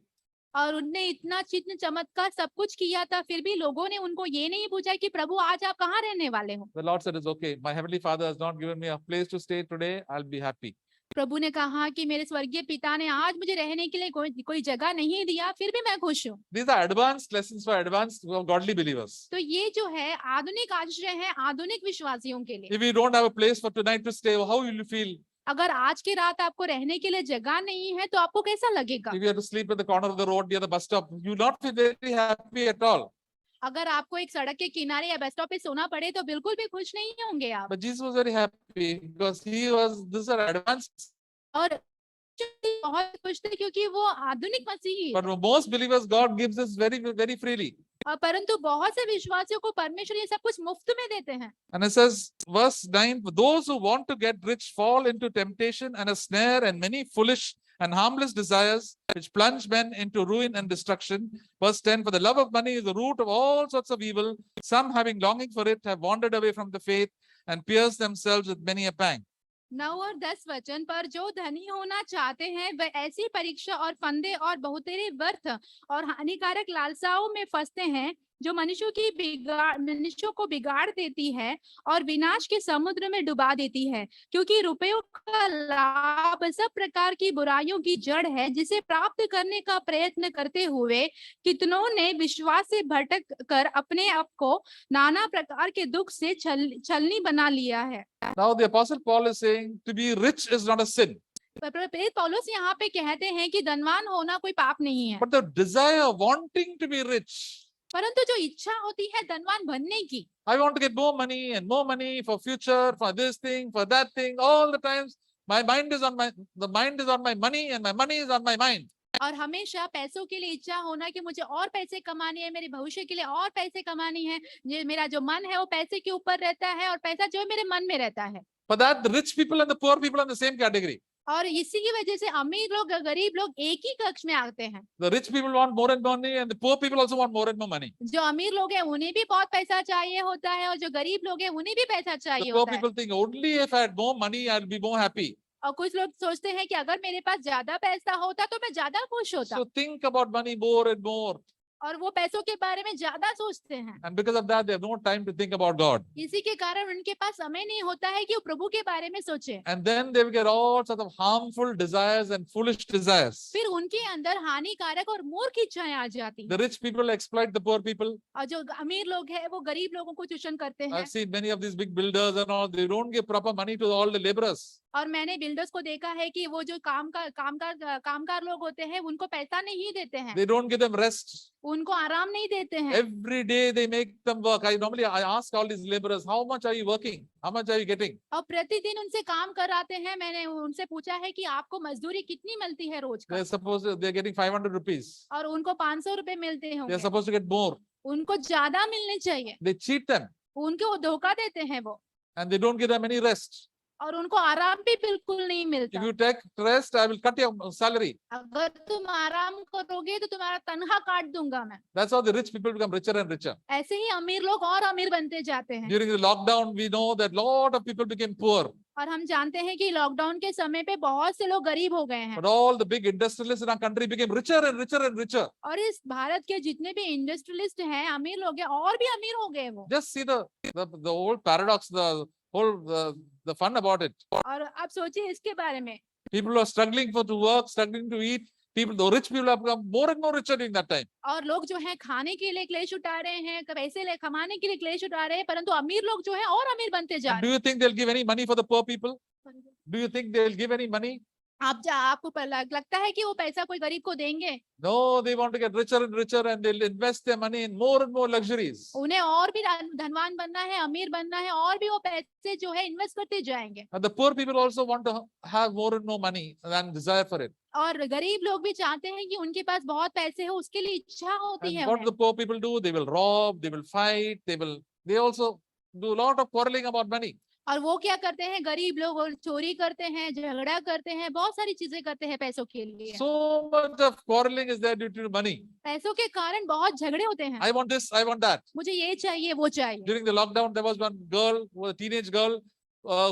और उनने इतना चिन्ह चमत्कार सब कुछ किया था, फिर भी लोगों ने उनको ये नहीं पूछा कि प्रभु आज आप कहाँ रहने वाले हो। The Lord said, it's okay. My heavenly Father has not given me a place to stay today. I'll be happy. प्रभु ने कहा कि मेरे स्वर्गीय पिता ने आज मुझे रहने के लिए कोई जगह नहीं दिया, फिर भी मैं खुश हूँ। These are advanced lessons for advanced godly believers. तो ये जो है आधुनिक आश्रय है आधुनिक विश्वासियों के लिए। If you don't have a place for tonight to stay, how will you feel? अगर आज की रात आपको रहने के लिए जगह नहीं है तो आपको कैसा लगेगा? If you have to sleep at the corner of the road near the bus stop, you will not feel very happy at all. अगर आपको एक सड़क के किनारे या बस स्टॉप पे सोना पड़े तो बिल्कुल भी खुश नहीं होंगे आप। But Jesus was very happy because these are advanced. और बहुत खुश थे क्योंकि वो आधुनिक मसीही। But for most believers, God gives us very, very freely. और परंतु बहुत से विश्वासियों को परमेश्वर ये सब कुछ मुफ्त में देते हैं। And it says, verse 9, those who want to get rich fall into temptation and a snare and many foolish and harmless desires which plunge men into ruin and destruction. Verse 10, for the love of money is the root of all sorts of evil. Some having longing for it have wandered away from the faith and pierced themselves with many a pang. 9 और 10 वचन पर जो धनी होना चाहते हैं वह ऐसी परीक्षा और फंदे और बहुतेरे व्यर्थ और हानिकारक लालसाओं में फंसते हैं जो मनुष्यों को बिगाड़ देती है और विनाश के समुद्र में डुबा देती है, क्योंकि रुपयों का लाभ सब प्रकार की बुराइयों की जड़ है, जिसे प्राप्त करने का प्रयत्न करते हुए कितनों ने विश्वास से भटक कर अपने आप को नाना प्रकार के दुख से छलनी बना लिया है। Now the Apostle Paul is saying to be rich is not a sin. प्रेरित पौलुस यहाँ पे कहते हैं कि धनवान होना कोई पाप नहीं है, But the desire, wanting to be rich, परंतु जो इच्छा होती है धनवान बनने की, I want to get more money for future, for this thing, for that thing. All the times, the mind is on my money and my money is on my mind. और हमेशा पैसों के लिए इच्छा होना कि मुझे और पैसे कमाने हैं, मेरे भविष्य के लिए और पैसे कमानी है, मेरा जो मन है वो पैसे के ऊपर रहता है और पैसा जो मेरे मन में रहता है। For that, the rich people and the poor people are in the same category. और इसी की वजह से अमीर लोग गरीब लोग एक ही कक्ष में आते हैं। The rich people want more and more money, and the poor people also want more and more money. जो अमीर लोग हैं उन्हें भी बहुत पैसा चाहिए होता है, और जो गरीब लोग हैं उन्हें भी पैसा The चाहिए poor होता है। people think only if I had more money, I'll be more happy. और कुछ लोग सोचते हैं कि अगर मेरे पास ज्यादा पैसा होता तो मैं ज्यादा खुश होता, So think about money more and more. और वो पैसों के बारे में ज्यादा सोचते हैं। And because of that, they have no time to think about God. इसी के कारण उनके पास समय नहीं होता है कि वो प्रभु के बारे में सोचे। And then they will get all sorts of harmful desires and foolish desires. फिर उनके अंदर हानिकारक और मूर्ख इच्छाएं आ जाती हैं। The rich people exploit the poor people. और जो अमीर लोग हैं वो गरीब लोगों को चूषण करते हैं। I've seen many of these big builders and all, they don't give proper money to all the laborers. और मैंने बिल्डर्स को देखा है कि वो जो कामगार लोग होते हैं उनको पैसा नहीं देते हैं, They don't give them rest. उनको आराम नहीं देते हैं। Every day they make them work. I ask all these laborers, how much are you working? How much are you getting? और प्रतिदिन उनसे काम कराते हैं। मैंने उनसे पूछा है कि आपको मजदूरी कितनी मिलती है रोज का? They're getting 500 rupees. और उनको 500 रुपए मिलते They're होंगे। supposed to get more. उनको ज्यादा मिलने चाहिए, They cheat them उनको धोखा देते हैं वो। and they don't give them any rest. और उनको आराम भी बिल्कुल नहीं If मिलता। you take rest, I will cut your salary. अगर तुम आराम करोगे तो तुम्हारा तनख्वाह काट दूंगा मैं। That's how the rich people become richer and richer. ऐसे ही अमीर लोग और अमीर बनते जाते हैं। During the lockdown, we know that lot of people became poor. और हम जानते हैं कि लॉकडाउन के समय पे बहुत से लोग गरीब हो गए हैं। But all the big industrialists in our country became richer and richer and richer. और इस भारत के जितने भी इंडस्ट्रियलिस्ट हैं, अमीर लोग हैं, और भी अमीर हो गए वो। Just see the whole paradox, the whole the fun about it. और आप सोचिए इसके बारे में। People who are struggling to work, struggling to eat. People, the rich people have become more and more richer during that time. और लोग जो है खाने के लिए क्लेश उठा रहे हैं, पैसे कमाने के लिए क्लेश उठा रहे हैं, परंतु अमीर लोग जो है और अमीर बनते जा And रहे do you think they'll give any money for the poor people? हैं। Do you think they'll give any money? आपको लगता है कि वो पैसा कोई गरीब को देंगे? No, they want to get richer and richer, and they'll invest their money in more and more luxuries. उन्हें और भी धनवान बनना है, अमीर बनना है, और भी वो पैसे जो है इन्वेस्ट करते जाएंगे। And the poor people also want to have more and more money and desire for it. और गरीब लोग भी चाहते हैं कि उनके पास बहुत पैसे हो, उसके लिए इच्छा होती And है what do उन्हें। the poor people do? They will rob, they will fight, they also do a lot of quarreling about money. और वो क्या करते हैं, गरीब लोग, और चोरी करते हैं, झगड़ा करते हैं, बहुत सारी चीजें करते हैं पैसों के लिए। So much of quarreling is there due to money. पैसों के कारण बहुत झगड़े होते हैं। I want this, I want that. मुझे ये चाहिए, वो चाहिए। During the lockdown, there was one girl, a teenage girl,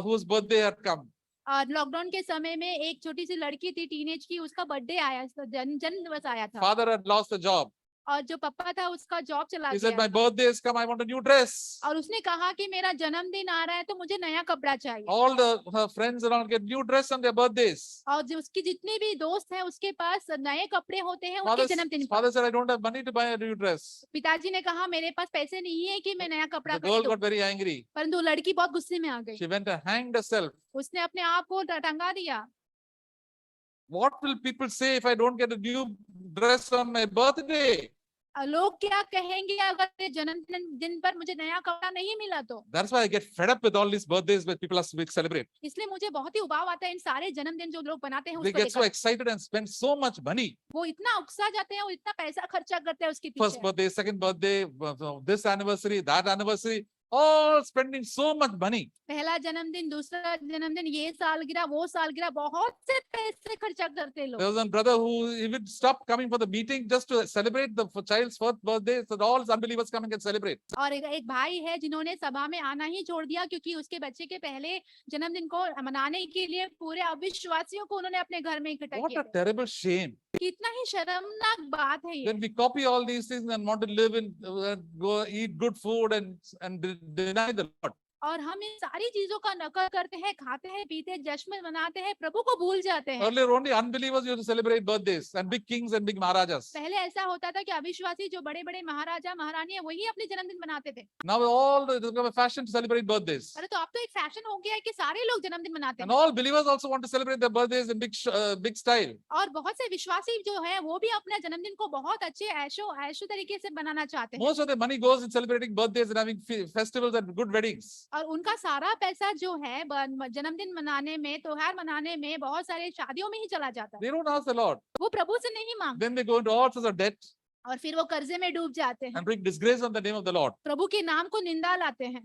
whose birthday had come. और लॉकडाउन के समय में एक छोटी सी लड़की थी, टीनेज की, उसका बर्थडे आया, जन्म दिवस आया था। Father had lost the job. और जो पापा था उसका जॉब चला He said, गया my birthday has come, I want a new dress. और उसने कहा कि मेरा जन्मदिन आ रहा है तो मुझे नया कपड़ा चाहिए। All her friends around get new dress on their birthdays. और जो उसकी जितने भी दोस्त हैं उसके पास नए कपड़े होते हैं उनके जन्मदिन पर। Father said, I don't have money to buy a new dress. पिताजी ने कहा मेरे पास पैसे नहीं है कि मैं नया कपड़ा The girl खरीदूं। got very angry. परंतु लड़की बहुत गुस्से में आ गई। She went and hanged herself. उसने अपने आप को टंगा दिया। What will people say if I don't get a new dress on my birthday? लोग क्या कहेंगे अगर मेरे जन्मदिन पर मुझे नया कपड़ा नहीं मिला तो? That's why I get fed up with all these birthdays where people are celebrate. इसलिए मुझे बहुत ही उबाव आता है इन सारे जन्मदिन जो लोग बनाते हैं They उसको get so लेकर। excited and spend so much money. वो इतना उकसा जाते हैं और इतना पैसा खर्चा करते हैं उसके First पीछे। birthday, second birthday, this anniversary, that anniversary, all spending so much money. पहला जन्मदिन, दूसरा जन्मदिन, ये सालगिरह, वो सालगिरह, बहुत से पैसे खर्चा करते हैं There लोग। was one brother who even stopped coming for the meeting just to celebrate the child's first birthday, so that all unbelievers come and can celebrate. और एक भाई है जिन्होंने सभा में आना ही छोड़ दिया क्योंकि उसके बच्चे के पहले जन्मदिन को मनाने के लिए पूरे अविश्वासियों को उन्होंने अपने घर में इकट्ठा What किया a terrible shame. कितना ही शर्मनाक बात है ये। When we copy all these things and want to live in, go eat good food and deny the Lord. और हम इन सारी चीजों का नकल करते हैं, खाते हैं, पीते हैं, जश्न मनाते हैं, प्रभु को भूल जाते हैं। Earlier, only unbelievers used to celebrate birthdays and big kings and big maharajas. पहले ऐसा होता था कि अविश्वासी जो बड़े बड़े महाराजा महारानी है वही अपने जन्मदिन मनाते थे। Now it's become a fashion to celebrate birthdays. अरे तो अब तो एक फैशन हो गया है कि सारे लोग जन्मदिन मनाते And हैं। all believers also want to celebrate their birthdays in big style. और बहुत से विश्वासी जो है वो भी अपने जन्मदिन को बहुत अच्छे ऐशो तरीके से बनाना चाहते हैं। Most of the money goes in celebrating birthdays and having festivals and good weddings. और उनका सारा पैसा जो है जन्मदिन मनाने में, त्योहार मनाने में, बहुत सारे शादियों में ही चला जाता है। They don't ask the Lord. वो प्रभु से नहीं मांगते Then they go into all sorts of debt और फिर वो कर्जे में डूब जाते हैं, and bring disgrace on the name of the Lord. प्रभु के नाम को निंदा लाते हैं।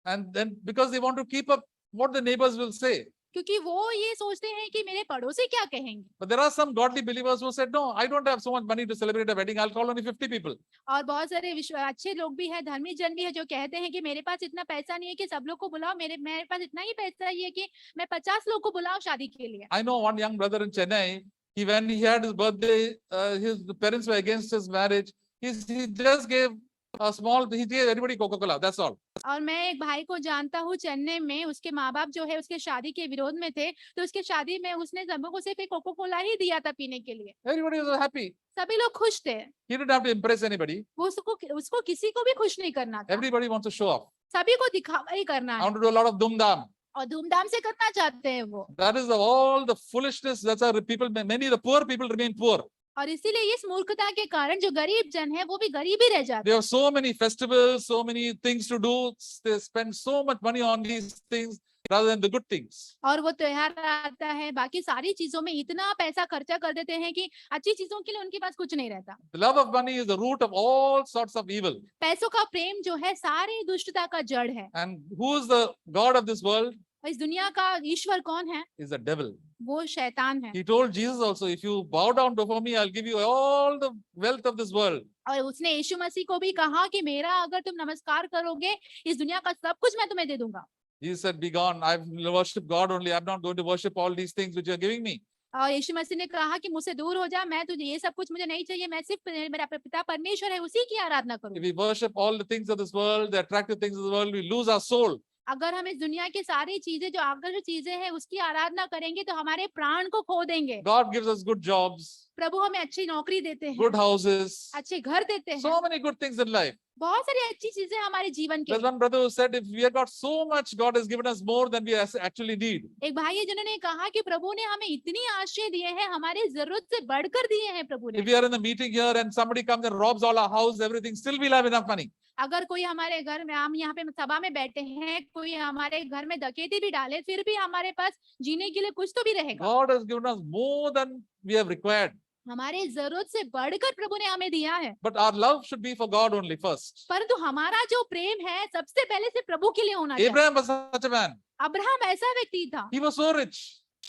And then because they want to keep up what the neighbors will say. क्योंकि वो ये सोचते हैं कि मेरे पड़ोसी क्या कहेंगे। But there are some godly believers who said, no, I don't have so much money to celebrate a wedding. I'll call only 50 people. और बहुत सारे अच्छे लोग भी हैं, धर्मी जन भी है जो कहते हैं कि मेरे पास इतना पैसा नहीं है कि सब लोग को बुलाओ, मेरे पास इतना ही पैसा ही है कि मैं 50 लोग को बुलाऊं शादी के लिए। I know one young brother in Chennai. When he had his birthday, his parents were against his marriage. He just gave he gave everybody Coca-Cola. That's all. और मैं एक भाई को जानता हूँ चेन्नई में, उसके माँ बाप जो है उसके शादी के विरोध में थे, तो उसके शादी में उसने सबको सिर्फ एक कोको कोला ही दिया था पीने के लिए। Everybody was happy. सभी लोग खुश थे। He didn't have to impress anybody. वो उसको किसी को भी खुश नहीं करना था। Everybody wants to show off. सभी को दिखावा ही करना I है want to do a lot of dum-dam. और धूमधाम से करना चाहते हैं वो। That is all the foolishness. That's how many of the poor people remain poor. और इसीलिए इस मूर्खता के कारण जो गरीब जन है वो भी गरीब ही रह जाते They have so many festivals, so many things to do. They spend so much money on these things rather than the good things. और वो त्योहार आता है, बाकी सारी चीजों में इतना पैसा खर्चा कर देते हैं कि अच्छी चीजों के लिए उनके पास कुछ नहीं रहता। The love of money is the root of all sorts of evil. पैसों का प्रेम जो है सारी दुष्टता का जड़ है। And who is the God of this world? और इस दुनिया का ईश्वर कौन है? is the devil. वो शैतान है। He told Jesus also, if you bow down before me, I'll give you all the wealth of this world. और उसने यीशु मसीह को भी कहा कि मेरा अगर तुम नमस्कार करोगे, इस दुनिया का सब कुछ मैं तुम्हें दे दूंगा। Jesus said, be gone. I've worshipped God only. I'm not going to worship all these things which you're giving me. और यीशु मसीह ने कहा कि मुझसे दूर हो जा, मैं तुझे ये सब कुछ मुझे नहीं चाहिए, मैं सिर्फ मेरा पिता परमेश्वर है उसी की आराधना If करूँ। we worship all the things of this world, the attractive things of the world, we lose our soul. अगर हम इस दुनिया की सारी चीजें जो आकर्षक चीजें हैं उसकी आराधना करेंगे तो हमारे प्राण को खो देंगे। God gives us good jobs, प्रभु हमें अच्छी नौकरी देते हैं, good houses, अच्छे घर देते हैं, so many good things in life. बहुत सारी अच्छी चीजें हमारे जीवन के There's लिए। one brother who said, if we have got so much, God has given us more than we actually need. एक भाई है जिन्होंने कहा कि प्रभु ने हमें इतनी आशीष दिए हैं, हमारी जरूरत से बढ़कर दिए हैं प्रभु ने। If we are in a meeting here and somebody comes and robs all our house, everything, still we'll have enough money. अगर कोई हमारे घर में, हम यहाँ पे सभा में बैठे हैं, कोई हमारे घर में डकैती भी डाले, फिर भी हमारे पास जीने के लिए कुछ तो भी रहेगा। God has given us more than we have required. हमारे जरूरत से बढ़कर प्रभु ने हमें दिया है। But our love should be for God only first. परंतु हमारा जो प्रेम है सबसे पहले से प्रभु के लिए होना चाहिए। Abraham was such a man. Abraham ऐसा व्यक्ति था, He was so rich.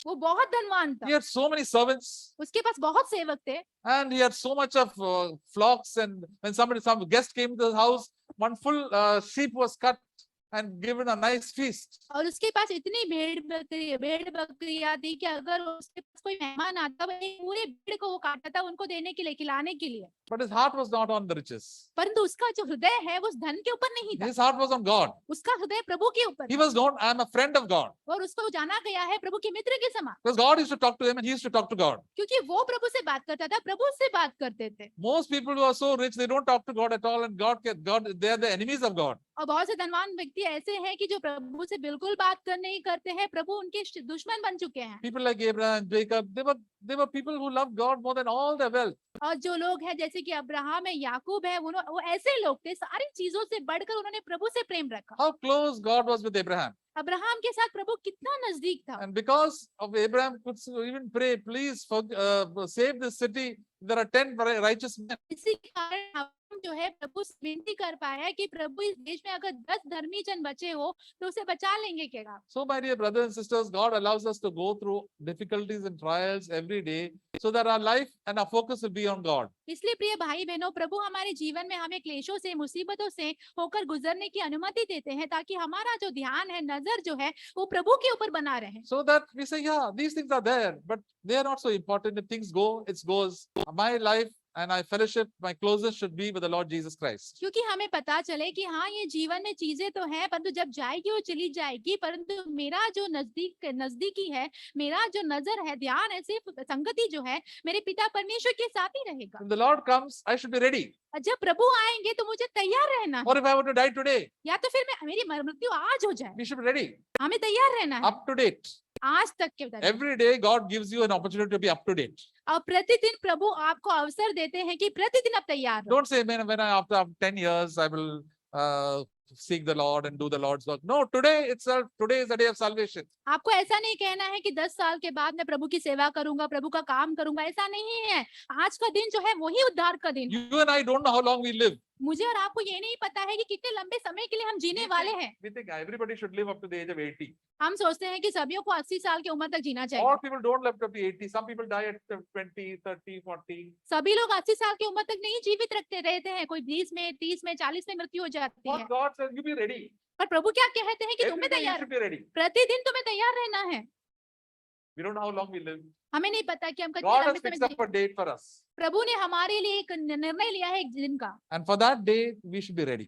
वो बहुत धनवान He था, had so many servants. उसके पास बहुत सेवक थे And he had so much of flocks. And when some guest came to the house, one full sheep was cut and given a nice feast. और उसके पास इतनी भेड़ बकरियां थी कि अगर उसके पास कोई मेहमान आता वो एक पूरे भेड़ को वो काटा था उनको देने के लिए, खिलाने के लिए। But his heart was not on the riches. परंतु उसका जो हृदय है वो उस धन के ऊपर नहीं था, His heart was on God. उसका हृदय प्रभु के ऊपर He था। was known, I am a friend of God. और उसको जाना गया है प्रभु के मित्र के समान, Because God used to talk to him and he used to talk to God. क्योंकि वो प्रभु से बात करता था, प्रभु से बात करते थे। Most people who are so rich, they don't talk to God at all, and they are the enemies of God. और बहुत से धनवान व्यक्ति ऐसे हैं कि जो प्रभु से बिल्कुल बात कर नहीं करते हैं, प्रभु उनके दुश्मन बन चुके हैं। People like Abraham, Jacob, they were people who loved God more than all their wealth. और जो लोग हैं जैसे कि अब्राहम है, याकूब है, वो ऐसे लोग थे, सारी चीजों से बढ़कर उन्होंने प्रभु से प्रेम रखा। How close God was with Abraham. Abraham के साथ प्रभु कितना नजदीक था। And because of Abraham could even pray, please save this city. There are 10 righteous men. इसी कारण हम जो है प्रभु से विनती कर पाया कि प्रभु इस देश में अगर 10 धर्मी जन बचे हो तो उसे बचा लेंगे क्या। So my dear brothers and sisters, God allows us to go through difficulties and trials every day so that our life and our focus will be on God. इसलिए प्रिय भाई बहनों, प्रभु हमारे जीवन में हमें क्लेशों से, मुसीबतों से होकर गुजरने की अनुमति देते हैं ताकि हमारा जो ध्यान है, नजर जो है वो प्रभु के ऊपर बना रहे। So that we say, yeah, these things are there, but they are not so important. If things go, it goes. My life and my fellowship, my closest should be with the Lord Jesus Christ. क्योंकि हमें पता चले कि हाँ ये जीवन में चीजें तो हैं, परंतु जब जाएगी वो चली जाएगी, परंतु मेरा जो नजदीकी है, मेरा जो नजर है, ध्यान है, सिर्फ संगति जो है मेरे पिता परमेश्वर के साथ ही रहेगा। When the Lord comes, I should be ready. जब प्रभु आएंगे तो मुझे तैयार रहना है। Or if I were to die today, या तो फिर मेरी मृत्यु आज हो जाए, we should be ready, हमें तैयार रहना है, up to date. आज तक के तरह। Every day, God gives you an opportunity to be up to date. और प्रतिदिन प्रभु आपको अवसर देते हैं कि प्रतिदिन आप तैयार हो। Don't say, when after 10 years, I will seek the Lord and do the Lord's work. No, today itself, today is the day of salvation. आपको ऐसा नहीं कहना है कि 10 साल के बाद मैं प्रभु की सेवा करूंगा, प्रभु का काम करूंगा, ऐसा नहीं है। आज का दिन जो है वही उद्धार का दिन। You and I don't know how long we live. मुझे और आपको ये नहीं पता है कि कितने लंबे समय के लिए हम जीने वाले हैं। We think everybody should live up to the age of 80. हम सोचते हैं कि सभी को 80 साल की उम्र तक जीना चाहिए। All people don't live up to 80. Some people die at 20, 30, 40. सभी लोग 80 साल की उम्र तक नहीं जीवित रहते हैं, कोई 20 में, 30 में, 40 में मृत्यु हो जाती है। What God says, you be ready. पर प्रभु क्या कहते हैं कि Every तुम्हें day you तैयार, should be ready. प्रतिदिन तुम्हें तैयार रहना है। We don't know how long we live. हमें नहीं पता कि हम कितने God has लंबे fixed समय up a date for us. प्रभु ने हमारे लिए एक निर्णय लिया है एक दिन का। And for that day, we should be ready.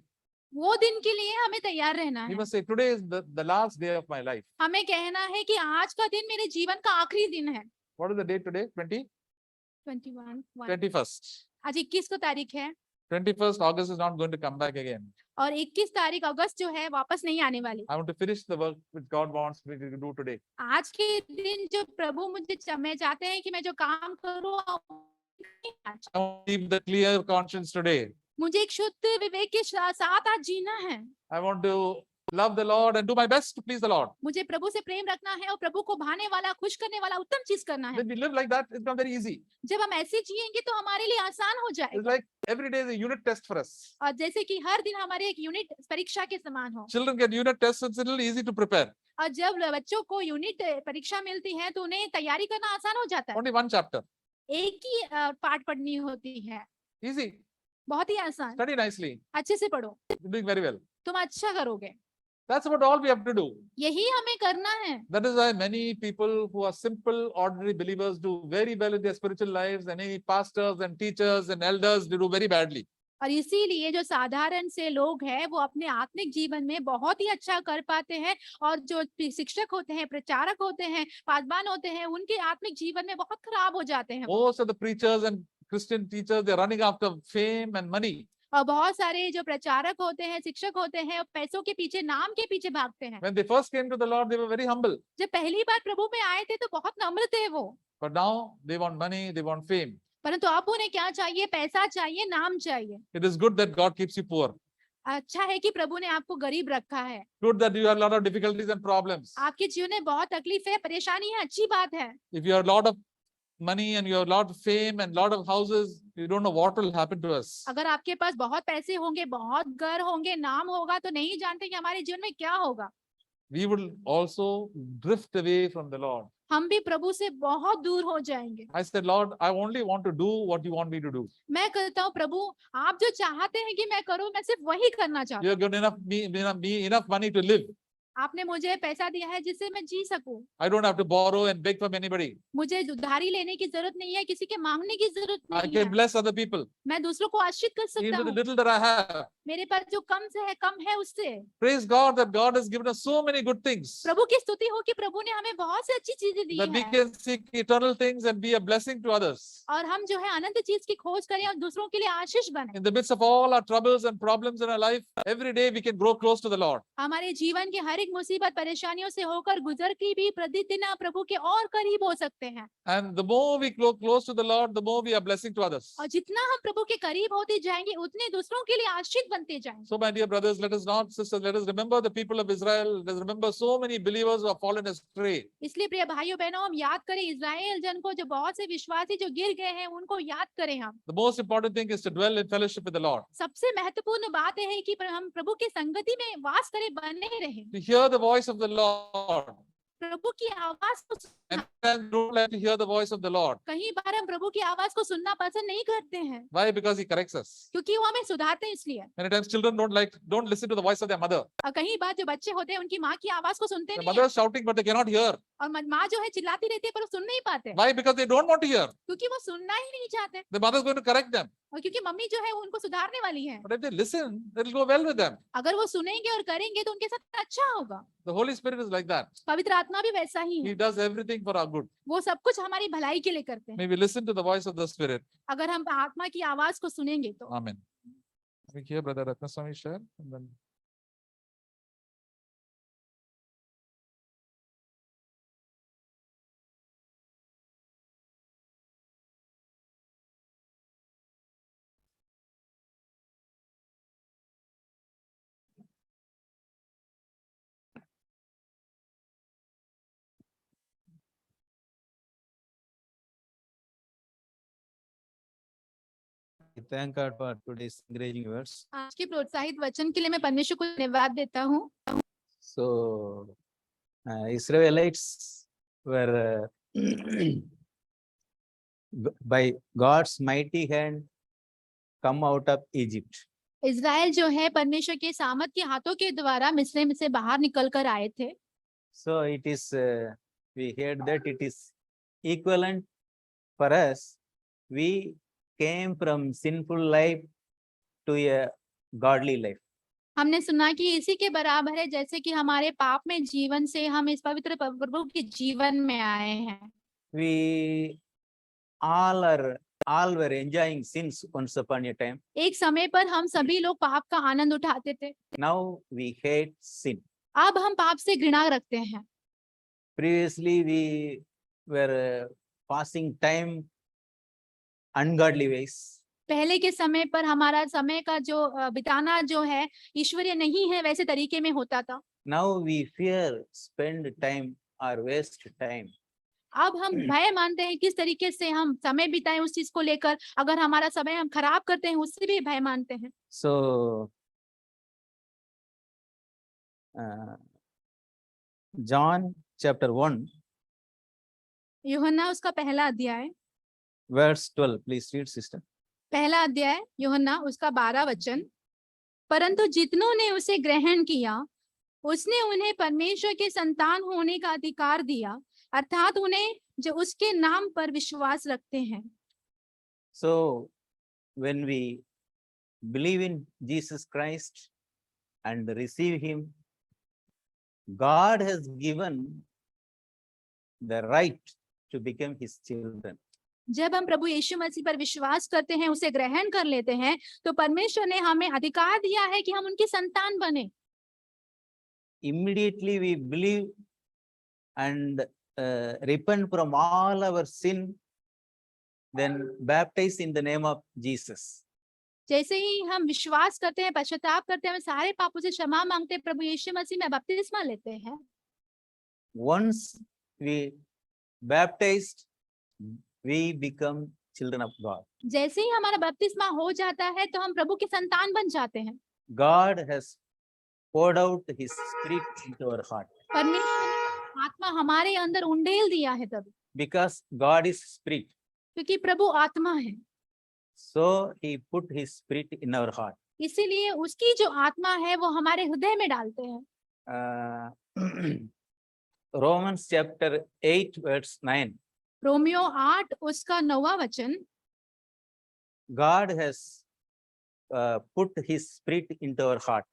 वो दिन के लिए हमें तैयार रहना We है। must say, today is the last day of my life. हमें कहना है कि आज का दिन मेरे जीवन का आखिरी दिन है। What is the date today? 21st. आज 21 को तारीख है 21st August is not going to come back again. और 21 तारीख अगस्त जो है वापस नहीं आने वाली। I want to finish the work which God wants me to do today. आज के दिन जो प्रभु मैं चाहते हैं कि मैं जो काम करूं आज, I want to keep the clear conscience today. मुझे एक शुद्ध विवेक के साथ आज जीना है। I want to love the Lord and do my best to please the Lord. मुझे प्रभु से प्रेम रखना है और प्रभु को भाने वाला, खुश करने वाला उत्तम चीज करना है। When we live like that, it's not very easy. जब हम ऐसे जिएंगे तो हमारे लिए आसान हो It's जाएगा। like every day is a unit test for us. और जैसे कि हर दिन हमारे एक यूनिट परीक्षा के समान हो। Children get unit tests, so it's a little easy to prepare. और जब बच्चों को यूनिट परीक्षा मिलती है तो उन्हें तैयारी करना आसान हो जाता है। Only one chapter. एक ही पाठ पढ़नी होती है, Easy. बहुत ही आसान। Study nicely. अच्छे से पढ़ो, You're doing very well. तुम अच्छा करोगे। That's about all we have to do. यही हमें करना है। That is why many people who are simple, ordinary believers do very well in their spiritual lives, and any pastors and teachers and elders, they do very badly. और इसीलिए जो साधारण से लोग हैं वो अपने आत्मिक जीवन में बहुत ही अच्छा कर पाते हैं, और जो शिक्षक होते हैं, प्रचारक होते हैं, पासवान होते हैं, उनके आत्मिक जीवन में बहुत खराब हो जाते हैं। Most of the preachers and Christian teachers, they're running after fame and money. और बहुत सारे जो प्रचारक होते हैं, शिक्षक होते हैं, पैसों के पीछे, नाम के पीछे भागते हैं। When they first came to the Lord, they were very humble. जब पहली बार प्रभु में आए थे तो बहुत नम्र थे वो, But now they want money, they want fame. परंतु अब उन्हें क्या चाहिए? पैसा चाहिए, नाम चाहिए। It is good that God keeps you poor. अच्छा है कि प्रभु ने आपको गरीब रखा है। Good that you have a lot of difficulties and problems. आपके जीवन में बहुत तकलीफ है, परेशानी है, अच्छी बात है। If you have a lot of money and you have a lot of fame and a lot of houses, you don't know what will happen to us. अगर आपके पास बहुत पैसे होंगे, बहुत घर होंगे, नाम होगा, तो नहीं जानते कि हमारे जीवन में क्या होगा। We will also drift away from the Lord. हम भी प्रभु से बहुत दूर हो जाएंगे। I said, Lord, I only want to do what you want me to do. मैं कहता हूँ, प्रभु आप जो चाहते हैं कि मैं करूँ, मैं सिर्फ वही करना चाहता You हूँ। have given me enough money to live. आपने मुझे पैसा दिया है जिससे मैं जी सकूं। I don't have to borrow and beg from anybody. मुझे उधारी लेने की जरूरत नहीं है, किसी के मांगने की जरूरत I नहीं can है। bless other people. मैं दूसरों को आशीष कर सकता Even the हूँ। little that I have. मेरे पास जो कम से है, कम है उससे। Praise God that God has given us so many good things. प्रभु की स्तुति हो कि प्रभु ने हमें बहुत सी अच्छी चीजें दी That we है, can seek eternal things and be a blessing to others. और हम जो है अनंत चीज की खोज करें और दूसरों के लिए आशीष बने। In the midst of all our troubles and problems in our life, every day we can grow close to the Lord. हमारे जीवन के हर एक मुसीबत परेशानियों से होकर गुजर के भी प्रतिदिन प्रभु के और करीब हो सकते हैं। And the more we grow close to the Lord, the more we are blessing to others. और जितना हम प्रभु के करीब होते जाएंगे, उतने दूसरों के लिए आशीष बनते जाएंगे। So, my dear brothers, let us not, sisters, let us remember the people of Israel. Let us remember so many believers who have fallen astray. इसलिए प्रिय भाइयों बहनों, हम याद करें इस्राएल जन को, जो बहुत से विश्वासी जो गिर गए हैं, उनको याद करें हम। The most important thing is to dwell in fellowship with the Lord. सबसे महत्वपूर्ण बात यह है कि हम प्रभु के संगति में वास करें, बने रहें। To hear the voice of the Lord. प्रभु की आवाज को And then don't like to hear the voice of the Lord. कई बार हम प्रभु की आवाज को सुनना पसंद नहीं करते हैं, Why? Because He corrects us. क्योंकि वो हमें सुधारते हैं इसलिए। Many times children don't listen to the voice of their mother. और कई बार जो बच्चे होते हैं, उनकी माँ की आवाज को सुनते The नहीं mother है, is shouting, but they cannot hear. और माँ जो है चिल्लाती रहती है, पर वो सुन नहीं पाते, Why? Because they don't want to hear. क्योंकि वो सुनना ही नहीं चाहते, The mother is going to correct them. और क्योंकि मम्मी जो है वो उनको सुधारने वाली है। But if they listen, it will go well with them. अगर वो सुनेंगे और करेंगे तो उनके साथ अच्छा होगा। The Holy Spirit is like that. पवित्र आत्मा भी वैसा ही है, He does everything for our good. वो सब कुछ हमारी भलाई के लिए करते हैं। May we listen to the voice of the Spirit. अगर हम आत्मा की आवाज को सुनेंगे तो। Amen. We hear Brother Ratnaswamy share. And then I thank God for today's encouraging words. आज के प्रोत्साहित वचन के लिए मैं परमेश्वर को धन्यवाद देता हूँ। So, Israelites were by God's mighty hand come out of Egypt. Israel जो है परमेश्वर के सामर्थ के हाथों के द्वारा मिस्र से बाहर निकल कर आए थे। So it is, we heard that it is equivalent for us. We came from sinful life to a godly life. हमने सुना कि इसी के बराबर है, जैसे कि हमारे पाप में जीवन से हम इस पवित्र प्रभु के जीवन में आए हैं। We all were enjoying sins once upon a time. एक समय पर हम सभी लोग पाप का आनंद उठाते थे, Now we hate sin. अब हम पाप से घृणा रखते हैं। Previously we were passing time ungodly ways. पहले के समय पर हमारा समय का जो बिताना जो है ईश्वरीय नहीं है, वैसे तरीके में होता था। Now we fear spend time or waste time. अब हम भय मानते हैं किस तरीके से हम समय बिताएं उस चीज को लेकर, अगर हमारा समय हम खराब करते हैं उससे भी भय मानते हैं। So John chapter 1, यूहन्ना उसका पहला अध्याय, verse 12. Please read, sister. पहला अध्याय यूहन्ना उसका 12 वचन। परंतु जितनों ने उसे ग्रहण किया उसने उन्हें परमेश्वर के संतान होने का अधिकार दिया, अर्थात उन्हें जो उसके नाम पर विश्वास रखते हैं। So, when we believe in Jesus Christ and receive Him, God has given the right to become His children. जब हम प्रभु यीशु मसीह पर विश्वास करते हैं, उसे ग्रहण कर लेते हैं, तो परमेश्वर ने हमें अधिकार दिया है कि हम उनकी संतान बने। Immediately we believe and repent from all our sin, then baptize in the name of Jesus. जैसे ही हम विश्वास करते हैं, पश्चाताप करते हैं, सारे पापों से क्षमा मांगते हैं, प्रभु यीशु मसीह में बपतिस्मा लेते हैं। Once we baptized, we become children of God. जैसे ही हमारा बपतिस्मा हो जाता है तो हम प्रभु के संतान बन जाते हैं। God has poured out His Spirit into our heart. परमेश्वर ने आत्मा हमारे अंदर उंडेल दिया है तभी, Because God is Spirit, क्योंकि प्रभु आत्मा है, so He put His Spirit in our heart. इसीलिए उसकी जो आत्मा है वो हमारे हृदय में डालते हैं। Romans chapter 8 verse 9. रोमियो 8 उसका 9वां वचन। God has put His Spirit into our heart.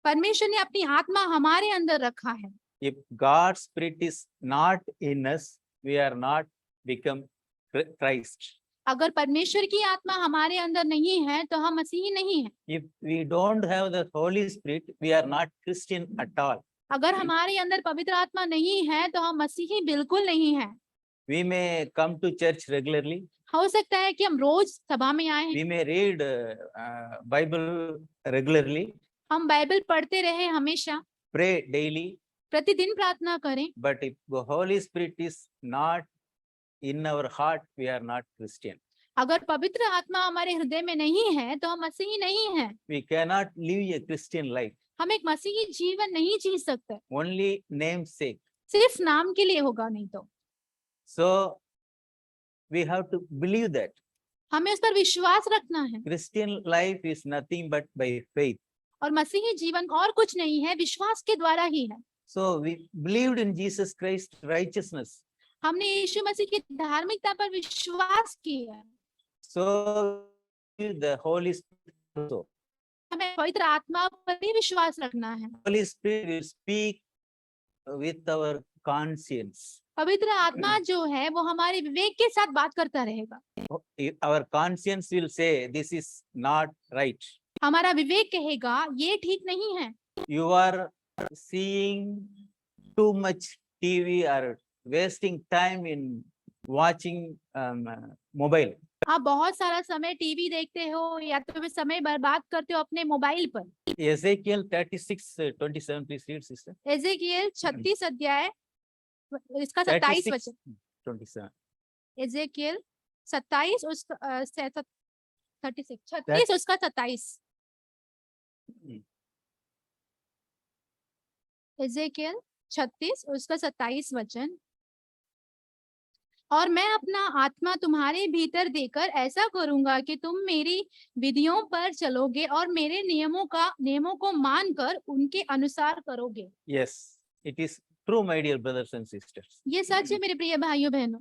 परमेश्वर ने अपनी आत्मा हमारे अंदर रखा है। If God's Spirit is not in us, we are not become Christ. अगर परमेश्वर की आत्मा हमारे अंदर नहीं है तो हम मसीही नहीं हैं। If we don't have the Holy Spirit, we are not Christian at all. अगर हमारे अंदर पवित्र आत्मा नहीं है तो हम मसीही बिल्कुल नहीं हैं। We may come to church regularly. हो सकता है कि हम रोज सभा में आए, We may read Bible regularly, हम बाइबल पढ़ते रहे हमेशा, pray daily. प्रतिदिन प्रार्थना करें, But if the Holy Spirit is not in our heart, we are not Christian. अगर पवित्र आत्मा हमारे हृदय में नहीं है तो हम मसीही नहीं हैं। We cannot live a Christian life. हम एक मसीही जीवन नहीं जी सकते, Only namesake. सिर्फ नाम के लिए होगा नहीं तो। So we have to believe that हमें उस पर विश्वास रखना है, Christian life is nothing but by faith. और मसीही जीवन और कुछ नहीं है, विश्वास के द्वारा ही है। So we believed in Jesus Christ righteousness. हमने यीशु मसीह की धार्मिकता पर विश्वास किया, So the Holy Spirit also. हमें पवित्र आत्मा पर भी विश्वास रखना है। Holy Spirit will speak with our conscience. पवित्र आत्मा जो है वो हमारे विवेक के साथ बात करता रहेगा। Our conscience will say this is not right. हमारा विवेक कहेगा ये ठीक नहीं है, You are seeing too much TV or wasting time in watching mobile. आप बहुत सारा समय टीवी देखते हो या तो फिर समय बर्बाद करते हो अपने मोबाइल पर। Ezekiel 36:27, please read, sister. Ezekiel 36 अध्याय इसका 27 वचन। 27. एजेकियल 27 उसका 36 उसका 27। एजेकियल 36 उसका 27 वचन। और मैं अपना आत्मा तुम्हारे भीतर देकर ऐसा करूंगा कि तुम मेरी विधियों पर चलोगे और मेरे नियमों को मानकर उनके अनुसार करोगे। Yes, it is true, my dear brothers and sisters. ये सच है मेरे प्रिय भाइयों बहनों।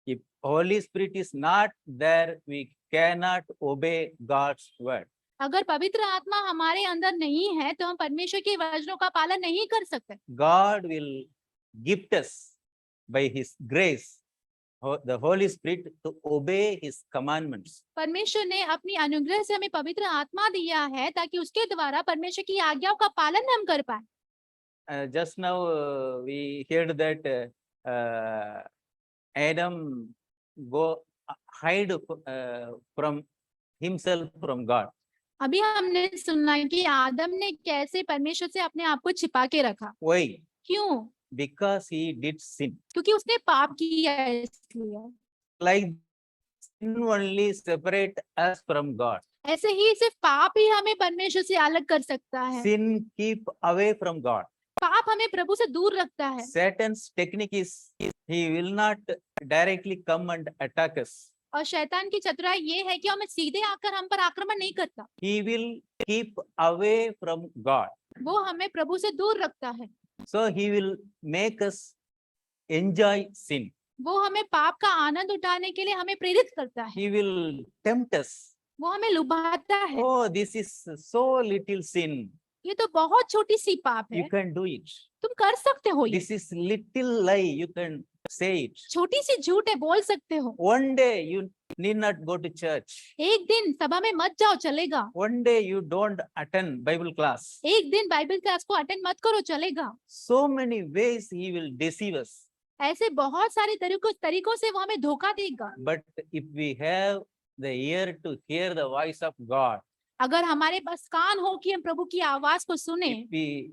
If Holy Spirit is not there, we cannot obey God's word. अगर पवित्र आत्मा हमारे अंदर नहीं है तो हम परमेश्वर के वचनों का पालन नहीं कर सकते। God will gift us by His grace the Holy Spirit to obey His commandments. परमेश्वर ने अपनी अनुग्रह से हमें पवित्र आत्मा दिया है ताकि उसके द्वारा परमेश्वर की आज्ञाओं का पालन हम कर पाए। Just now we heard that Adam go hide from himself from God. अभी हमने सुना कि आदम ने कैसे परमेश्वर से अपने आप को छिपा के रखा। Why? क्यों? Because he did sin. क्योंकि उसने पाप किया है इसलिए। Like sin only separate us from God. ऐसे ही सिर्फ पाप ही हमें परमेश्वर से अलग कर सकता है। Sin keep away from God. पाप हमें प्रभु से दूर रखता है। Satan's technique is he will not directly come and attack us. और शैतान की चतुराई ये है कि हमें सीधे आकर हम पर आक्रमण नहीं करता, He will keep away from God. वो हमें प्रभु से दूर रखता है। So he will make us enjoy sin. वो हमें पाप का आनंद उठाने के लिए हमें प्रेरित करता है, He will tempt us. वो हमें लुभाता है। Oh, this is so little sin. ये तो बहुत छोटी सी पाप है, You can do it. तुम कर सकते हो। ये This is little lie. You can say it. छोटी सी झूठ है, बोल सकते हो। One day you need not go to church. एक दिन सभा में मत जाओ, चलेगा। One day you don't attend Bible class. एक दिन बाइबल क्लास को अटेंड मत करो, चलेगा। So many ways he will deceive us. ऐसे बहुत सारे तरीकों से वो हमें धोखा देगा। But if we have the ear to hear the voice of God, अगर हमारे पास कान हो कि हम प्रभु की आवाज को सुने, if we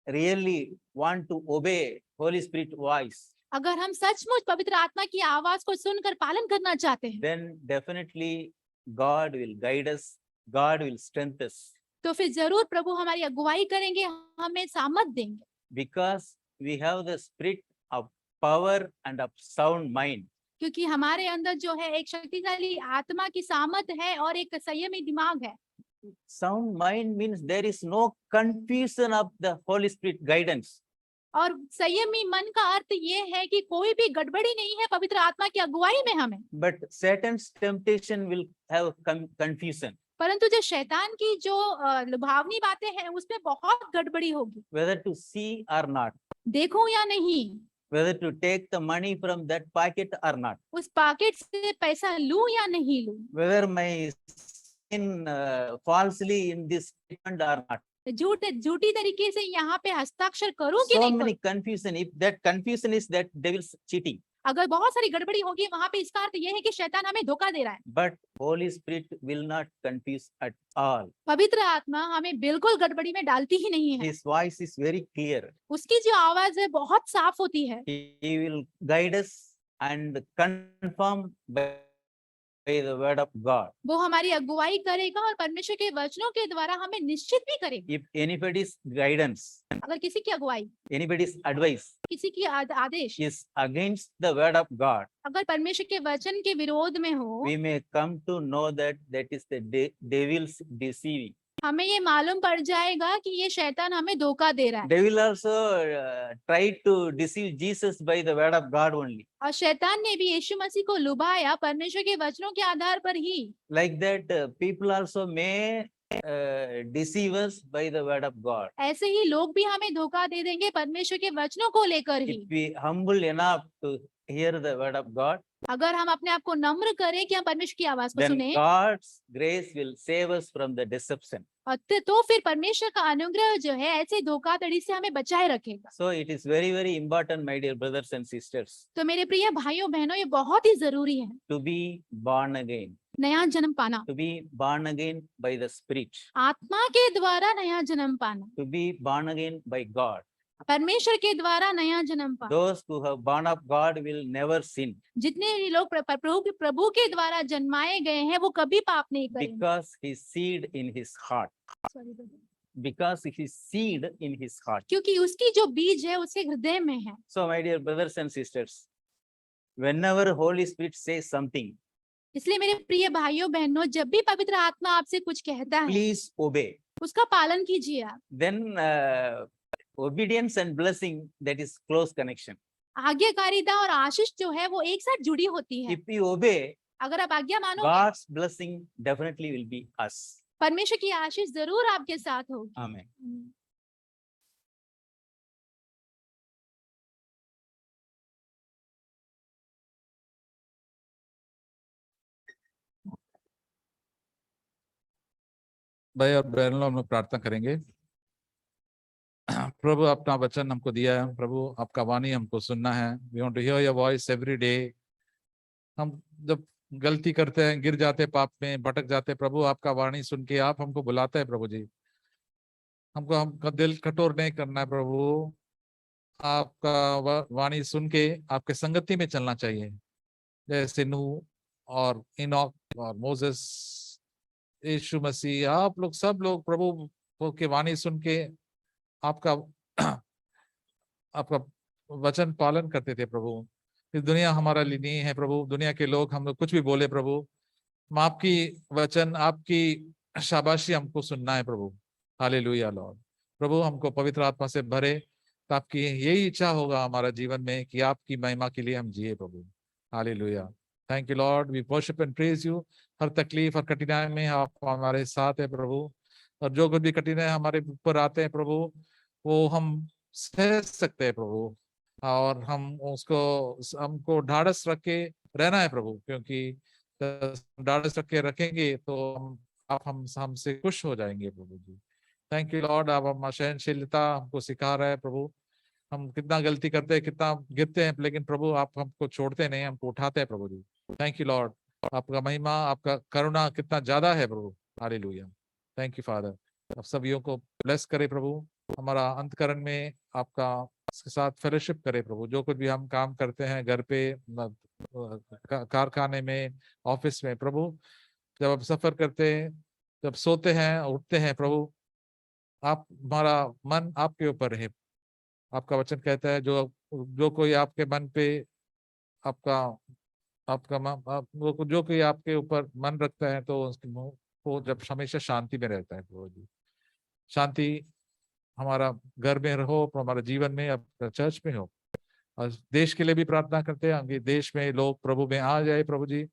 really want to obey Holy Spirit voice, अगर हम सचमुच पवित्र आत्मा की आवाज को सुनकर पालन करना चाहते हैं, then definitely God will guide us. God will strengthen us तो फिर जरूर प्रभु हमारी अगुवाई करेंगे, हमें सामर्थ देंगे, because we have the spirit of power and of sound mind. क्योंकि हमारे अंदर जो है एक शक्तिशाली आत्मा की सामर्थ है और एक संयमी दिमाग है। Sound mind means there is no confusion of the Holy Spirit guidance. और संयमी मन का अर्थ ये है कि कोई भी गड़बड़ी नहीं है पवित्र आत्मा की अगुवाई में हमें। But Satan's temptation will have confusion, परंतु जो शैतान की जो लुभावनी बातें हैं उसमें बहुत गड़बड़ी होगी, whether to see or not, देखूं या नहीं, whether to take the money from that pocket or not, उस पॉकेट से पैसा लूं या नहीं लूं, whether my sin falsely in this statement or not. झूठी तरीके से यहाँ पे हस्ताक्षर करूं कि So नहीं many करूं। confusion. If that confusion is that devil's cheating, अगर बहुत सारी गड़बड़ी होगी वहां पे, इसका अर्थ ये है कि शैतान हमें धोखा दे रहा है। but Holy Spirit will not confuse at all. पवित्र आत्मा हमें बिल्कुल गड़बड़ी में डालती ही नहीं है। His voice is very clear. उसकी जो आवाज है बहुत साफ होती है। He will guide us and confirm by the word of God. वो हमारी अगुवाई करेगा और परमेश्वर के वचनों के द्वारा हमें निश्चित भी करेगा। If anybody's guidance, अगर किसी की अगुवाई, anybody's advice किसी की आदेश is against the word of God, अगर परमेश्वर के वचन के विरोध में हो, we may come to know that that is the devil's deceiving. हमें ये मालूम पड़ जाएगा कि ये शैतान हमें धोखा दे रहा है। Devil also tried to deceive Jesus by the word of God only. और शैतान ने भी यीशु मसीह को लुभाया परमेश्वर के वचनों के आधार पर ही। Like that, people also may deceive us by the word of God. ऐसे ही लोग भी हमें धोखा दे देंगे परमेश्वर के वचनों को लेकर ही। If we humble enough to hear the word of God, अगर हम अपने आप को नम्र करें कि हम परमेश्वर की आवाज को then सुने, God's grace will save us from the deception. और तो फिर परमेश्वर का अनुग्रह जो है ऐसे धोखाधड़ी से हमें बचाए रखेगा। So it is very, very important, my dear brothers and sisters, तो मेरे प्रिय भाइयों बहनों, ये बहुत ही जरूरी है to be born again, नया जन्म पाना, to be born again by the Spirit, आत्मा के द्वारा नया जन्म पाना, to be born again by God. परमेश्वर के द्वारा नया जन्म पाना। Those who have born of God will never sin जितने भी लोग प्रभु के द्वारा जन्माए गए हैं वो कभी पाप नहीं करेंगे, because his seed in his heart. Because his seed in his heart. क्योंकि उसकी जो बीज है उसके हृदय में है। So, my dear brothers and sisters, whenever Holy Spirit says something, इसलिए मेरे प्रिय भाइयों बहनों, जब भी पवित्र आत्मा आपसे कुछ कहता है please obey. उसका पालन कीजिए आप। Then obedience and blessing, that is close connection. आज्ञाकारिता और आशीष जो है वो एक साथ जुड़ी होती है। If we obey, अगर आप आज्ञा मानोगे, God's blessing definitely will be us. परमेश्वर की आशीष जरूर आपके साथ होगी। Amen. भाई और बहनों, हम लोग प्रार्थना करेंगे। प्रभु, अपना वचन हमको दिया है, प्रभु आपका वाणी हमको सुनना है। We want to hear your voice every day. हम जब गलती करते हैं, गिर जाते पाप में, भटक जाते, प्रभु आपका वाणी सुन के आप हमको बुलाते हैं। प्रभु जी, हमका दिल कठोर नहीं करना है प्रभु। आपका वाणी सुन के आपके संगति में चलना चाहिए, जैसे नूह और इनॉक और मोसेस, यीशु मसीह, आप लोग सब लोग प्रभु के वाणी सुन के आपका आपका वचन पालन करते थे प्रभु। इस दुनिया हमारा लिए नहीं है प्रभु, दुनिया के लोग हम लोग कुछ भी बोले प्रभु, हम आपकी वचन, आपकी शाबाशी हमको सुनना है प्रभु। Hallelujah Lord. प्रभु हमको पवित्र आत्मा से भरे, तो आपकी यही इच्छा होगा हमारा जीवन में कि आपकी महिमा के लिए हम जिए प्रभु। Hallelujah. Thank you lord, we worship and praise you. हर तकलीफ, हर कठिनाई में आप हमारे साथ है प्रभु, और जो कुछ भी कठिनाई हमारे ऊपर आते हैं प्रभु, वो हम सह सकते हैं प्रभु, और हम उसको, हमको ढाढ़स रख के रहना है प्रभु, क्योंकि ढाढ़स रख के रखेंगे तो हम, आप हमसे खुश हो जाएंगे प्रभु जी। थैंक यू लॉर्ड, आप हम सहनशीलता हमको सिखा रहे हैं प्रभु। हम कितना गलती करते हैं, कितना गिरते हैं, लेकिन प्रभु आप हमको छोड़ते नहीं, हमको उठाते हैं प्रभु जी। थैंक यू लॉर्ड, आपका महिमा, आपका करुणा कितना ज्यादा है प्रभु। हालेलुया। Thank you father. आप सभी को ब्लेस करे प्रभु, हमारा अंतकरण में आपका के साथ फेलोशिप करे प्रभु। जो कुछ भी हम काम करते हैं, घर पे, कारखाने में, ऑफिस में प्रभु, जब आप सफर करते हैं, जब सोते हैं, उठते हैं प्रभु, आप, हमारा मन आपके ऊपर है। आपका वचन कहता है जो जो कोई आपके मन पे, आपका आपका वो जो कोई आपके ऊपर मन रखता है, तो उसके मुंह को जब हमेशा शांति में रहता है प्रभु जी। शांति हमारा घर में हो, हमारा जीवन में, अपना चर्च में हो। और देश के लिए भी प्रार्थना करते हैं कि देश में लोग प्रभु में आ जाए प्रभु जी,